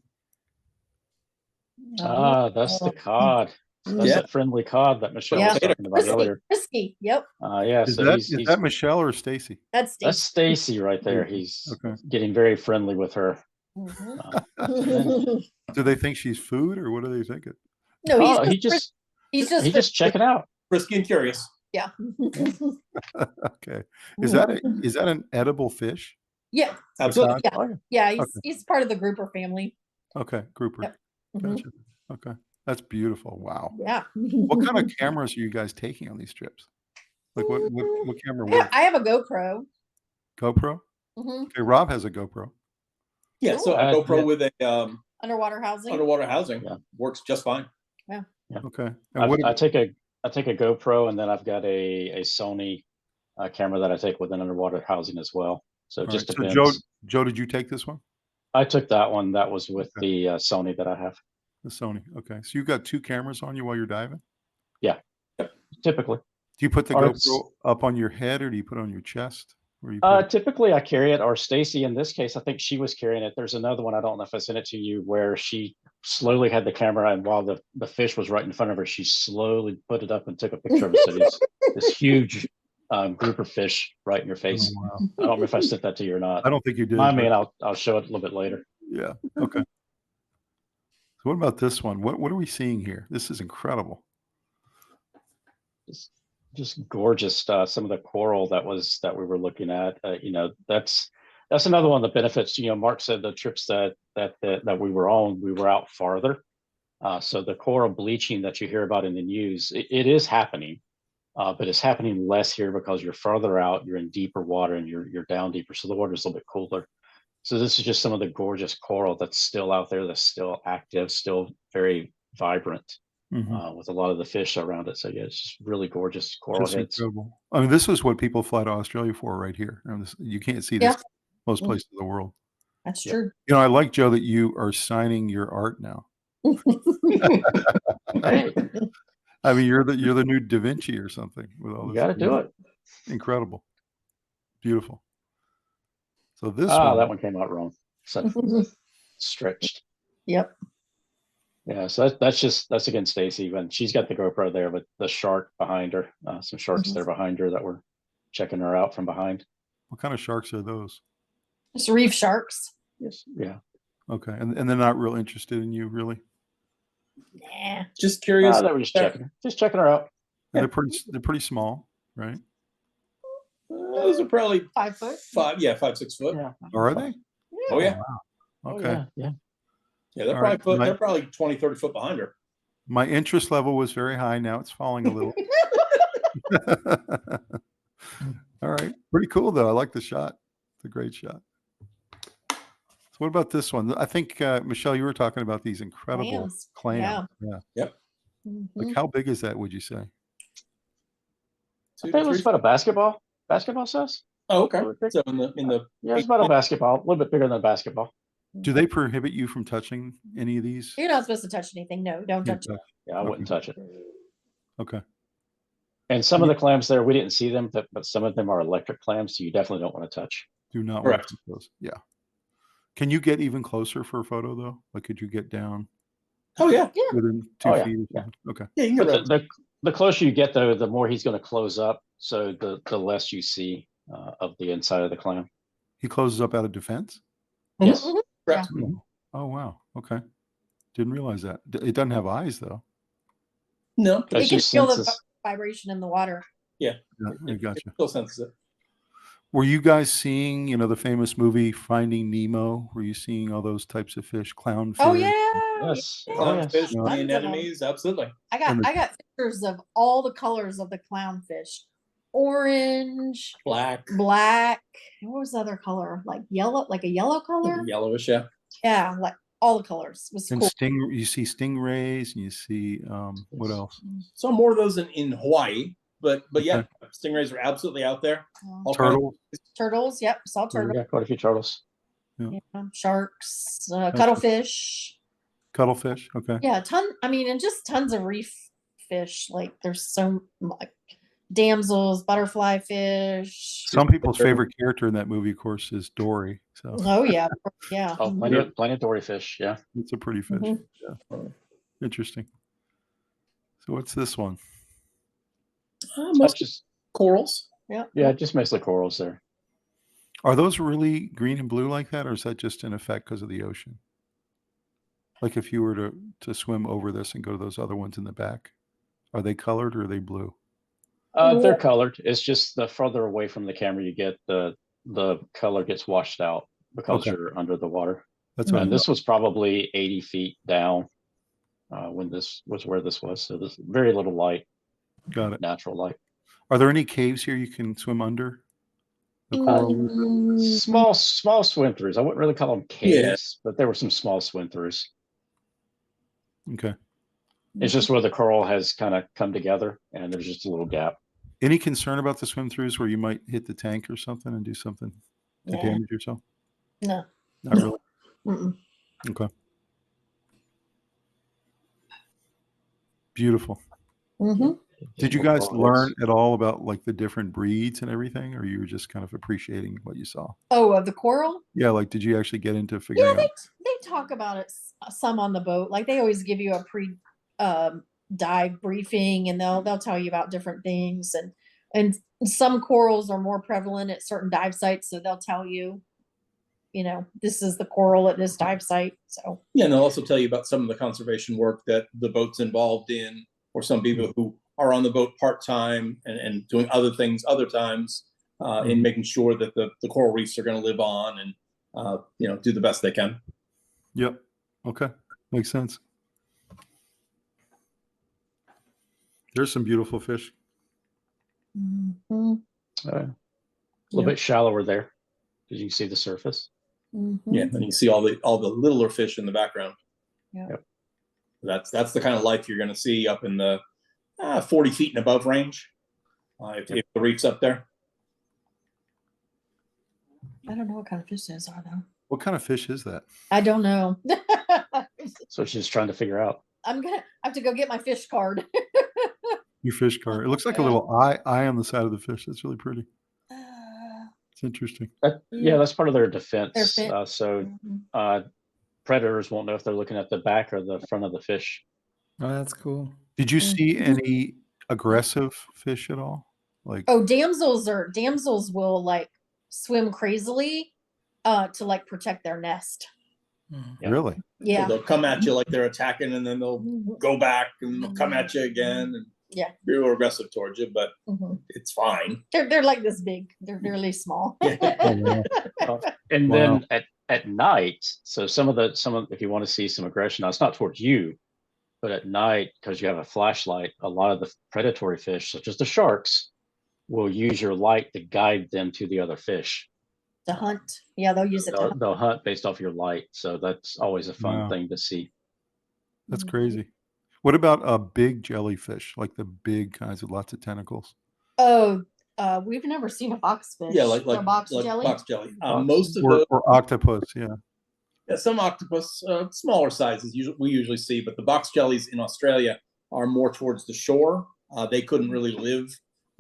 That's the cod. That's that friendly cod that Michelle was talking about earlier. Frisky. Yep. Yeah. Is So that Michelle or Stacey? That's that's Stacey right there. He's getting very friendly with her. Do they think she's food, or what are they thinking? No, he's just checking out. Frisky and curious. Yeah. Okay. Is that an edible fish? Yeah. Absolutely. Yeah. He's part of the grouper family. Okay. Grouper. Yep. Gotcha. Okay. That's beautiful. Wow. Yeah. What kind of cameras are you guys taking on these trips? Like what camera works? I have a GoPro. GoPro? Okay, Rob has a GoPro. Yeah, so a GoPro with a Underwater housing. Underwater housing works just fine. Yeah. Okay. I take a GoPro, and then I've got a Sony camera that I take with an underwater housing as well. So it just depends. So Joe, did you take this one? I took that one. That was with the Sony that I have. The Sony. Okay. So you've got two cameras on you while you're diving? Yeah. Typically. Do you put the GoPro up on your head, or do you put it on your chest? Typically I carry it, or Stacey in this case, I think she was carrying it. There's another one, I don't know if I sent it to you, where she slowly had the camera, and while the fish was right in front of her, she slowly put it up and took a picture of it. So this huge grouper fish right in your face. Oh, wow. I don't remember if I sent that to you or not. I don't think you did. I mean, I'll show it a little bit later. Yeah. Okay. So what about this one? What are we seeing here? This is incredible. Just gorgeous. Some of the coral that we were looking at. That's another one of the benefits. Mark said the trips that we were on, we were out farther. So the coral bleaching that you hear about in the news, it is happening, but it's happening less here because you're farther out, you're in deeper water, and you're down deeper, so the water's a little bit cooler. So this is just some of the gorgeous coral that's still out there, that's still active, still very vibrant. With a lot of the fish around it. So yeah, it's just really gorgeous coral heads. Incredible. I mean, this is what people fly to Australia for right here. You can't see this most places in the world. That's true. I like, Joe, that you are signing your art now. I mean, you're the new Da Vinci or something with all this. You got to do it. Incredible. Beautiful. So this that one came out wrong. So stretched. Yep. Yeah, so that's again Stacey, when she's got the GoPro there with the shark behind her. Some sharks there behind her that were checking her out from behind. What kind of sharks are those? Just reef sharks. Yes. Yeah. Okay, and they're not real interested in you, really? Nah. Just curious. They were just checking her out. They're pretty small, right? Those are probably 5 foot. 5-6 foot. Yeah. Or are they? Oh yeah. Wow. Okay. Yeah. Yeah, they're probably 20-30 foot behind her. My interest level was very high. Now it's falling a little. All right. Pretty cool, though. I like the shot. It's a great shot. So what about this one? I think, Michelle, you were talking about these incredible clams. Yeah. Yep. Like, how big is that, would you say? I think it was about a basketball size. Oh, okay. So it's about a basketball, a little bit bigger than a basketball. Do they prohibit you from touching any of these? You're not supposed to touch anything. No, don't touch it. Yeah, I wouldn't touch it. Okay. And some of the clams there, we didn't see them, but some of them are electric clams, so you definitely don't want to touch. Do not want Correct. to those. Yeah. Can you get even closer for a photo though? Like, could you get down Oh yeah. within 2 Oh, yeah, feet? Or yeah. something? Okay. Yeah, you can But get around. the closer you get, though, the more he's going to close up. So the less you see of the inside of the clam. He closes up out of defense. Yes. Mhm. Correct. Oh wow. Okay. Didn't realize that. It doesn't have eyes though. No, But It you can feel the sense vibration in the water. Yeah, I it gotcha. still senses it. Were you guys seeing, the famous movie Finding Nemo? Were you seeing all those types of fish, clownfish? Oh yeah. Yes. yeah. Oh, yes. Clownfish, Yeah. sea Tons of 'em. anemones, absolutely. I got And the- I got pictures of all the colors of the clownfish. Orange, Black, black. What was the other color? Like yellow, like a yellow color? yellowish, yeah. Yeah, like all the colors. It was And cool. you see stingrays, and you see what else? So more of those in Hawaii, but yeah, Okay. stingrays are absolutely out there. Oh, All kind of- Turtles. turtles, yep, saw turtles. Yeah, quite a few turtles. Yeah, sharks, cuttlefish. Cuttlefish. Okay. Yeah, and just tons of reef fish. Like there's so like damsels, butterfly fish. Some people's favorite character in that movie, of course, is Dory. So Oh yeah, yeah. Oh, plenty of dory fish. Yeah. it's a pretty fish. Mhm. Yeah. Interesting. So what's this one? That's Most just corals. yeah, just mostly corals there. Are those really green and blue like that, or is that just an effect because of the ocean? Like if you were to swim over this and go to those other ones in the back, are they colored or are they blue? They're colored. It's just the further away from the camera you get, the color gets washed out because Okay. you're under the water. That's what I And thought. this was probably 80 feet down when this was where this was. So there's very little light, Got it. natural light. Are there any caves here you can swim under? The coral reef? Mm, Small swim throughs. I wouldn't really call them caves, but there were some small swim throughs. Okay. It's just where the coral has kind of come together, and there's just a little gap. Any concern about the swim throughs where you might hit the tank or something and do something to Yeah. damage yourself? No. Not really. Mm-mm. Okay. Beautiful. Mhm. Did you guys learn at all about like the different breeds and everything, or you were just kind of appreciating what you saw? Oh, of the coral? Yeah, like did you actually get into Yeah, figuring they out? they talk about it some on the boat. Like they always give you a pre dive briefing, and they'll tell you about different things, and some corals are more prevalent at certain dive sites, so they'll tell you, this is the coral at this dive site. So Yeah, and they'll also tell you about some of the conservation work that the boat's involved in, or some people who are on the boat part-time and doing other things other times in making sure that the coral reefs are going to live on and do the best they can. Yep. Okay. Makes sense. There's some beautiful fish. mhm, A little bit shallower there because you can see the surface. mhm. Yeah, and you can see all the littler fish in the background. Yeah. Yep. That's the kind of life you're going to see up in the 40 feet and above range if the reef's up there. I don't know what kind of fish those are though. What kind of fish is that? I don't know. So she's trying to figure out. I'm gonna have to go get my fish card. Your fish card. It looks like a Yeah. little eye on the side of the fish. That's really pretty. It's interesting. Yeah, that's part of their defense. Their fin- So Mhm. predators won't know if they're looking at the back or the front of the fish. Oh, that's cool. Did you see Mhm. any aggressive fish at all? Like Oh, damsels will like swim crazily to like protect their nest. Yeah. really? So Yeah. they'll come at you like they're attacking, and then they'll Mhm. go back and they'll come at you again and Yeah. be real aggressive towards you, but Mhm. it's fine. They're like this big. They're really small. And Wow. then at night, so some of if you want to see some aggression, now it's not towards you, but at night, because you have a flashlight, a lot of the predatory fish, such as the sharks, will use your light to guide them to the other fish. To hunt. Yeah, they'll use it to hunt. They'll hunt based off your light. So that's always a fun Wow. thing to see. That's Mhm. crazy. What about a big jellyfish, like the big kinds with lots of tentacles? Oh, we've never seen a boxfish. Yeah, like or box like jelly. box jelly. Box. Most of those, Or octopus, yeah. some octopus, smaller sizes we usually see, but the box jellies in Australia are more towards the shore, They couldn't really live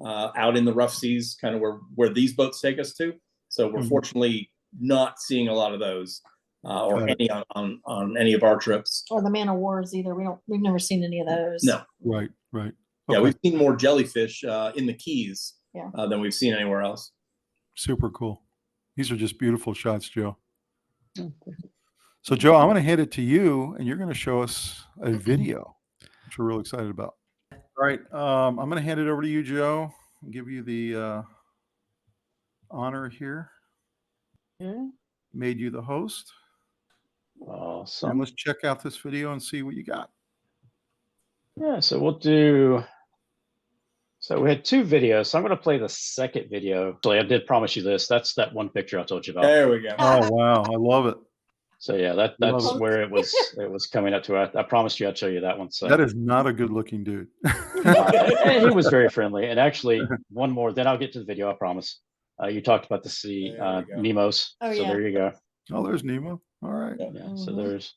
out in the rough seas, kind of where these boats take us to. So we're fortunately not seeing a lot of those or any on any of our trips. Or the man of wars either. We've never seen any of those. No. Right. Okay. Yeah, we've seen more jellyfish in the Keys than we've seen anywhere else. Super cool. These are just beautiful shots, Joe. So, Joe, I'm going to hand it to you, and you're going to show us a video, which we're real excited about. All right. I'm going to hand it over to you, Joe, and give you the honor here. Made you the host. Awesome. And let's check out this video and see what you got. Yeah, so we'll do. So we had 2 videos. So I'm going to play the second video. Actually, I did promise you this. That's that one picture I told you about. There we go. Oh, wow. I love it. So yeah, that's where it was coming up to. I promised you I'd show you that one. So That is not a good looking dude. and he was very friendly. And actually, one more, then I'll get to the video, I promise. You talked about the sea Nemos. Oh, so yeah. there you go. Oh, there's Nemo. All right. Yeah, so there's.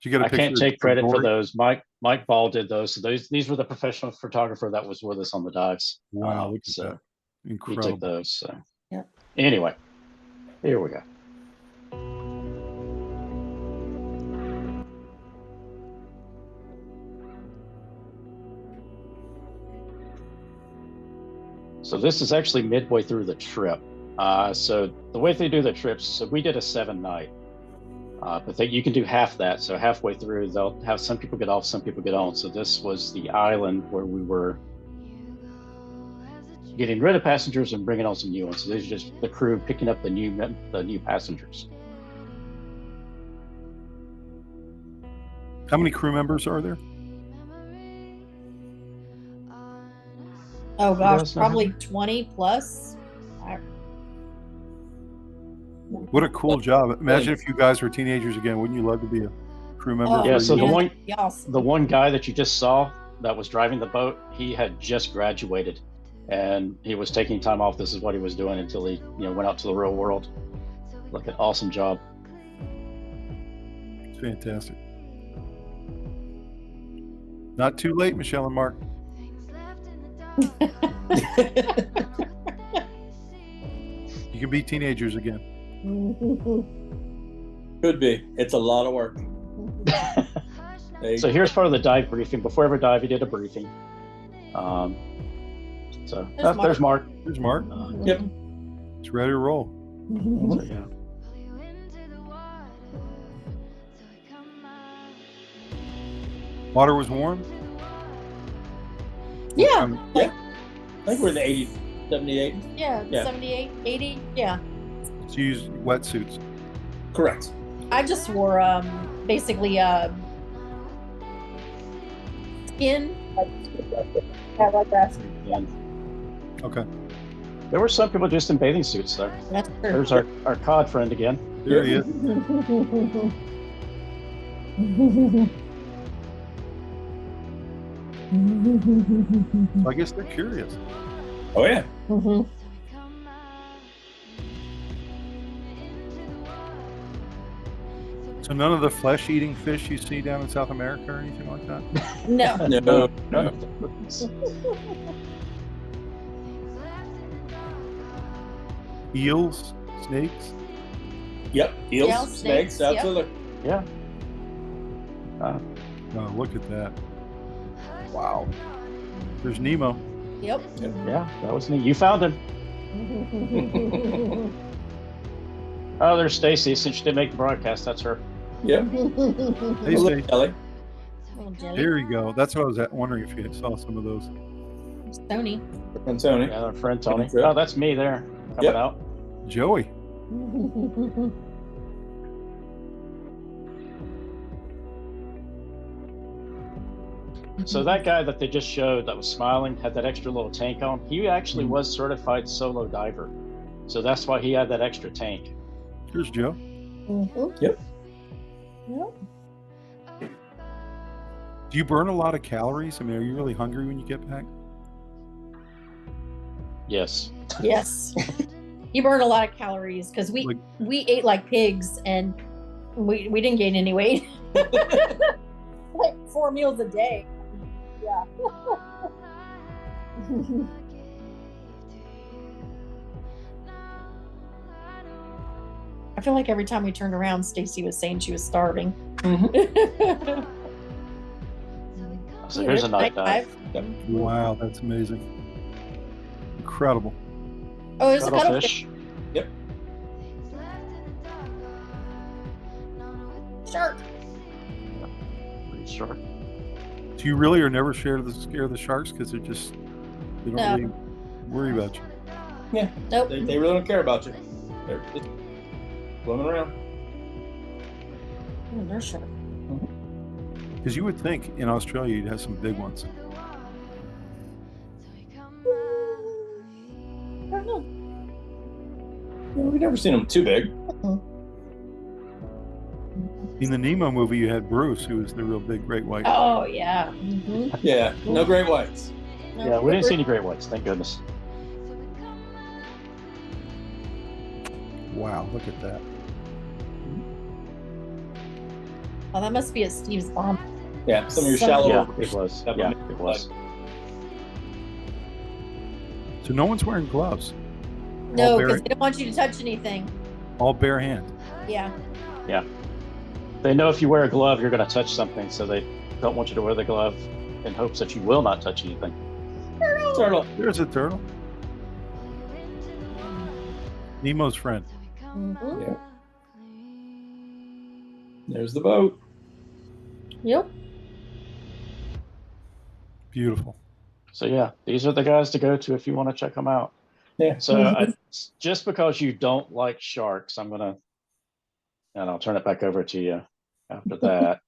You got a I can't picture take of credit for Dory? those. Mike Ball did those. So these were the professional photographer that was with us on the dives. Wow, look at so that. he took Incredible. those. So Yeah. Anyway, here we go. So this is actually midway through the trip. So the way they do the trips, so we did a 7-night, but you can do half that. So halfway through, they'll have some people get off, some people get on. So this was the island where we were getting rid of passengers and bringing on some new ones. So these are just the crew picking up the new passengers. How many crew members are there? Oh gosh, Yes, probably 20 plus. What a cool job. Imagine if you guys were teenagers again. Wouldn't you love to be a crew member? Oh, Yeah, for so a year? the one guy that you just saw that was driving the boat, he had just graduated and he was taking time off. This is what he was doing until he went out to the real world. Look, an awesome job. It's fantastic. Not too late, Michelle and Mark. You can be teenagers again. Could be. It's a lot of work. So here's part of the dive briefing. Before every dive, he did a briefing. So there's Mark. There's Mark. Yep. It's ready to roll. So, yeah. Water was warm. Yeah. I think we're in the 80s, 78. Yeah, Yeah. 78, 80. Yeah. So you used wetsuits. Correct. I just wore basically skin. Like that. And Okay. there were some people just in bathing suits there. That's true. There's our cod friend again. There he is. I guess they're curious. Oh, yeah. So none of the flesh-eating fish you see down in South America or anything like that? No. No. Eels, snakes. Yep. Eels, Yeah, snakes, snakes, yep. absolutely. Yeah. Oh, look at that. Wow. There's Nemo. Yep. Yeah, that was neat. You found him. Oh, there's Stacey. Since she didn't make the broadcast, that's her. Yep. Hey, Hello, Stacey. Kelly. Little jelly. There you go. That's what I was wondering if you saw some of those. Tony. And Tony. Yeah, our friend Tony. Good. Oh, that's me there coming Yep. out. Joey. So that guy that they just showed that was smiling, had that extra little tank on, he actually was certified solo diver. So that's why he had that extra tank. Here's Joe. Yep. Yep. Do you burn a lot of calories? I mean, are you really hungry when you get back? Yes. Yes. You burn a lot of calories because we ate like pigs and we didn't gain any weight. Like 4 meals a day. Yeah. I feel like every time we turned around, Stacy was saying she was starving. So here's a night dive. Wow, that's amazing. Incredible. Oh, there's a Cuttlefish. cuttlefish. Yep. Shark. Pretty sure. Do you really or never scare the sharks because they don't No. really worry about you? Yeah. Nope. They really don't care about you. They're just swimming around. Oh, there's shark. Because you would think in Australia you'd have some big ones. I don't know. We've never seen them too big. In the Nemo movie, you had Bruce, who was the real big great white. Oh yeah. Mm-hmm. Yeah, no great whites. Yeah, we didn't see any great whites, thank goodness. Wow, look at that. Oh, that must be at Steve's bomb. Yeah, some of your Some- shallow. Yeah, it was. That Yeah, one- it was. So no one's wearing gloves. No, All because bare, they don't want you to touch anything. all bare hand. Yeah. They know if you wear a glove, you're going to touch something, so they don't want you to wear the glove in hopes that you will not touch anything. Turtle. There's a turtle. Nemo's friend. Mm-hmm. Yeah. There's the boat. Yep. Beautiful. So yeah, these are the guys to go to if you want to check them out. Yeah. So just because you don't like sharks, and I'll turn it back over to you after that.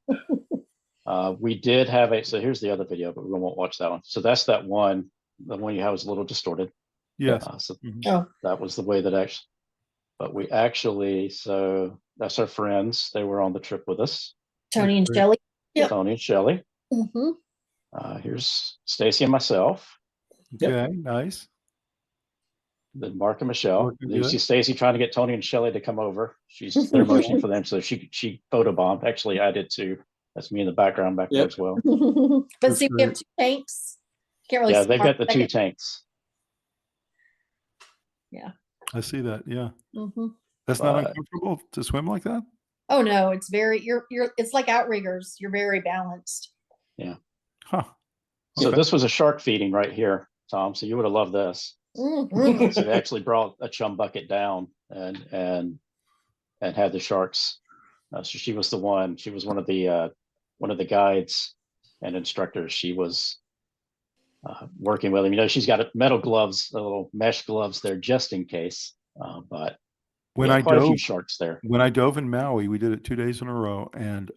We did have so here's the other video, but we won't watch that one. So that's that one. The one you have is a little distorted. Yes. So Mhm. Oh. that was the way that so that's our friends. They were on the trip with us. Tony and Great. Shelly. Yep. Tony and Shelly. Mm-hmm. Here's Stacy and myself. Yep. Okay, nice. Then Mark and Michelle. Working You good. see Stacy trying to get Tony and Shelly to come over. They're motioning for them, so she photobombed. Actually, I did too. That's me in the background back there Yep. as well. But That's see, we have great. 2 tanks. Can't really. Yeah, see they've our got the 2 second- tanks. I see that. Yeah. Mhm. That's not But- uncomfortable to swim like that? Oh no, it's very. You're. It's like outriggers. You're very balanced. Huh. So Okay. this was a shark feeding right here, Tom. So you would have loved this. Mhm. So they actually brought a chum bucket down and had the sharks. So she was the one. She was one of the guides and instructors. She was working with him. You know, she's got metal gloves, the little mesh gloves there, just in case. But When yeah, I quite a few dove, sharks there. when I dove in Maui, we did it 2 days in a row, and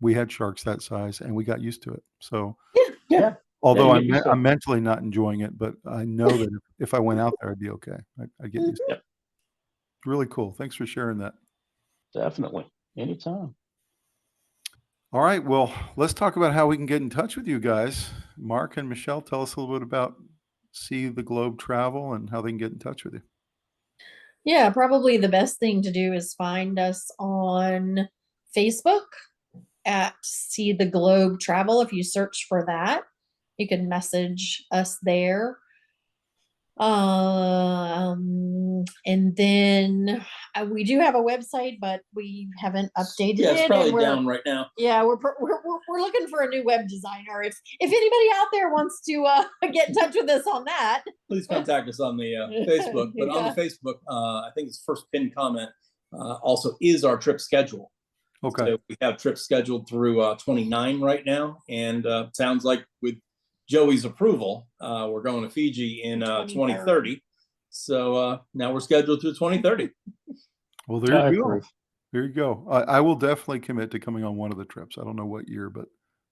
we had sharks that size, and we got used to it. So, Yeah. although you I'm, get used to it. I'm mentally not enjoying it, but I know that if I went out there, I'd be okay. I'd get used to it. Yep. Really cool. Thanks for sharing that. Definitely. Anytime. All right. Well, let's talk about how we can get in touch with you guys. Mark and Michelle, tell us a little bit about See the Globe Travel and how they can get in touch with you. Yeah, probably the best thing to do is find us on Facebook at See the Globe Travel. If you search for that, you can message us there. And then we do have a website, but we haven't updated Yeah, it's it. probably and we're, down right now. yeah, we're looking for a new web designer. If anybody out there wants to get in touch with us on that, Please contact us on the Facebook. But on the Facebook, I think it's first pinned comment also is our trip schedule. Okay. So we have trips scheduled through 29 right now. And sounds like with Joey's approval, we're going to Fiji in 2030. So now we're scheduled through 2030. Well, there I you go. approve. There you go. I will definitely commit to coming on one of the trips. I don't know what year, but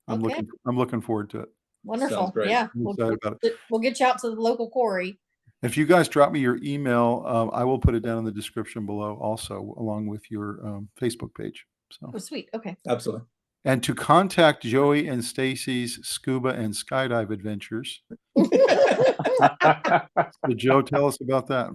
I'm Okay. looking forward to it. wonderful. great. Yeah, I'm excited about it. we'll get you out to the local quarry. If you guys drop me your email, I will put it down in the description below also, along with your Facebook page. So, Oh, sweet. Okay. Absolutely. and to contact Joey and Stacey's scuba and skydive adventures. So Joe, tell us about that.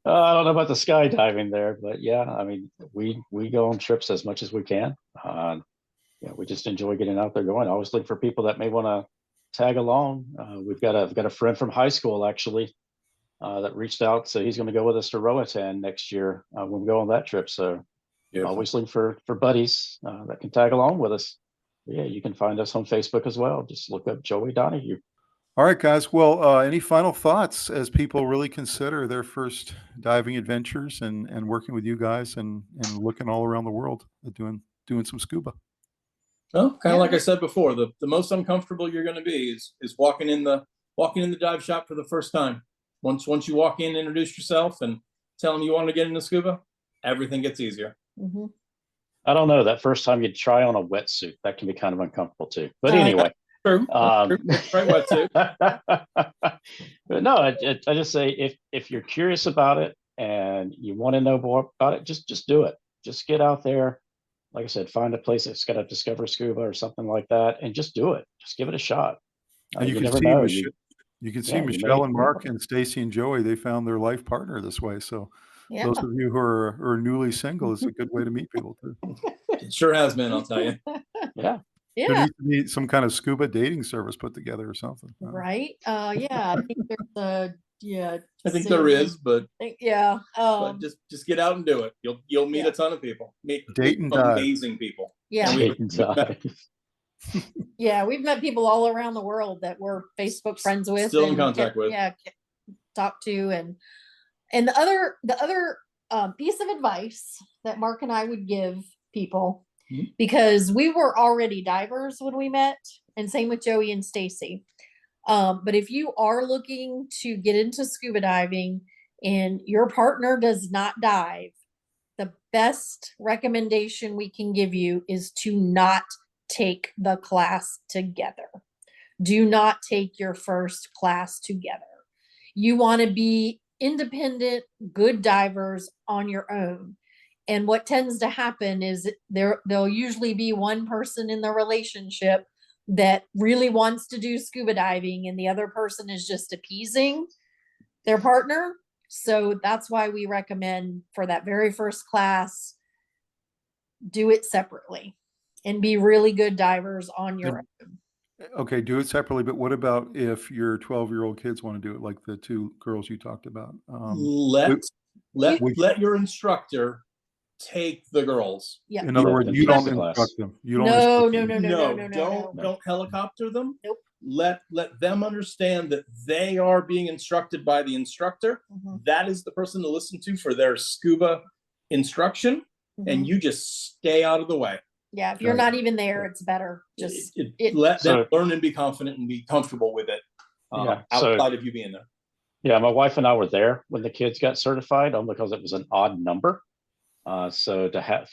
I don't know about the skydiving there, but yeah, I mean, we go on trips as much as we can. Yeah, we just enjoy getting out there going. I always look for people that may want to tag along. I've got a friend from high school actually that reached out, so he's going to go with us to Roatan next year when we go on that trip. So always looking for buddies that can tag along with us. Yeah, you can find us on Facebook as well. Just look up Joey Donahue. All right, guys. Well, any final thoughts as people really consider their first diving adventures and working with you guys and looking all around the world at doing some scuba? Well, kind of like I said before, the most uncomfortable you're going to be is walking in the dive shop for the first time. Once you walk in, introduce yourself, and tell them you want to get into scuba, everything gets easier. Mm-hmm. I don't know. That first time you try on a wetsuit, that can be kind of uncomfortable too. But anyway. True. True. Right, wetsuit. But no, I just say if you're curious about it and you want to know more about it, just do it. Just get out there. Like I said, find a place that's got a Discover Scuba or something like that, and just do it. Just give it a shot. And you can never see know. you can see Michelle and Mark and Stacey and Joey. They found their life partner this way. So those of you who are newly single, is a good way to meet people too. It sure has been, I'll tell you. Yeah. There needs to be some kind of scuba dating service put together or something. Right. Yeah. I think there's I think there is, but but just get out and do it. You'll meet a ton of people. Meet amazing people. Yeah. Date and dive. Yeah, we've met people all around the world that we're Facebook friends with, still in contact with. Yeah, talk to, and the other piece of advice that Mark and I would give people, because we were already divers when we met, and same with Joey and Stacey. But if you are looking to get into scuba diving and your partner does not dive, the best recommendation we can give you is to not take the class together. Do not take your first class together. You want to be independent, good divers on your own. And what tends to happen is there'll usually be one person in the relationship that really wants to do scuba diving and the other person is just appeasing their partner. So that's why we recommend for that very first class, do it separately and be really good divers on your own. Okay, do it separately, but what about if your 12-year-old kids want to do it, like the two girls you talked about? Let your instructor take the girls. Yeah. In other words, you don't instruct them. You don't. Don't helicopter them. Nope. Let them understand that they are being instructed by the instructor. Mm-hmm. That is the person to listen to for their scuba instruction, and you just stay out of the way. Yeah, if you're not even there, it's better. Just let them learn and be confident and be comfortable with it outside of you being there. Yeah, my wife and I were there when the kids got certified, only because it was an odd number. So to have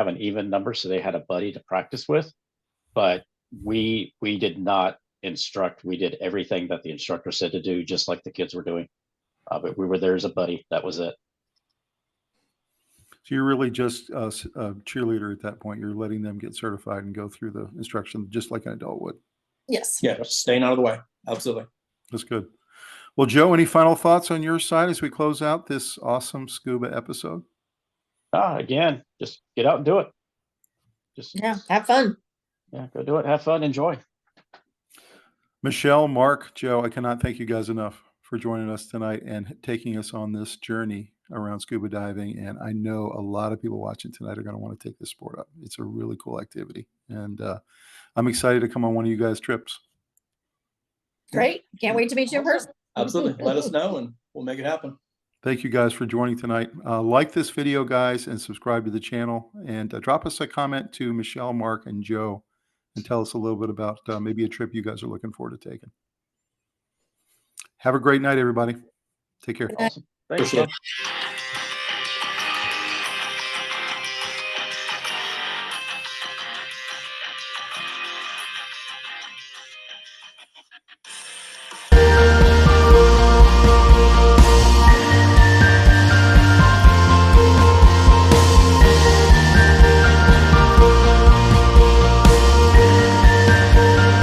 an even number, so they had a buddy to practice with. But we did not instruct. We did everything that the instructor said to do, just like the kids were doing. But we were there as a buddy. That was it. So you're really just a cheerleader at that point. You're letting them get certified and go through the instruction just like an adult would. Yes. Yeah, staying out of the way. Absolutely. That's good. Well, Joe, any final thoughts on your side as we close out this awesome scuba episode? Again, just get out and do it. Have fun. Yeah, go do it. Have fun. Enjoy. Michelle, Mark, Joe, I cannot thank you guys enough for joining us tonight and taking us on this journey around scuba diving. And I know a lot of people watching tonight are going to want to take this sport up. It's a really cool activity. And I'm excited to come on one of you guys' trips. Great. Can't wait to meet you in person. Absolutely. Let us know and we'll make it happen. Thank you guys for joining tonight. Like this video, guys, and subscribe to the channel. And drop us a comment to Michelle, Mark, and Joe and tell us a little bit about maybe a trip you guys are looking forward to taking. Have a great night, everybody. Take care. Awesome. Thanks.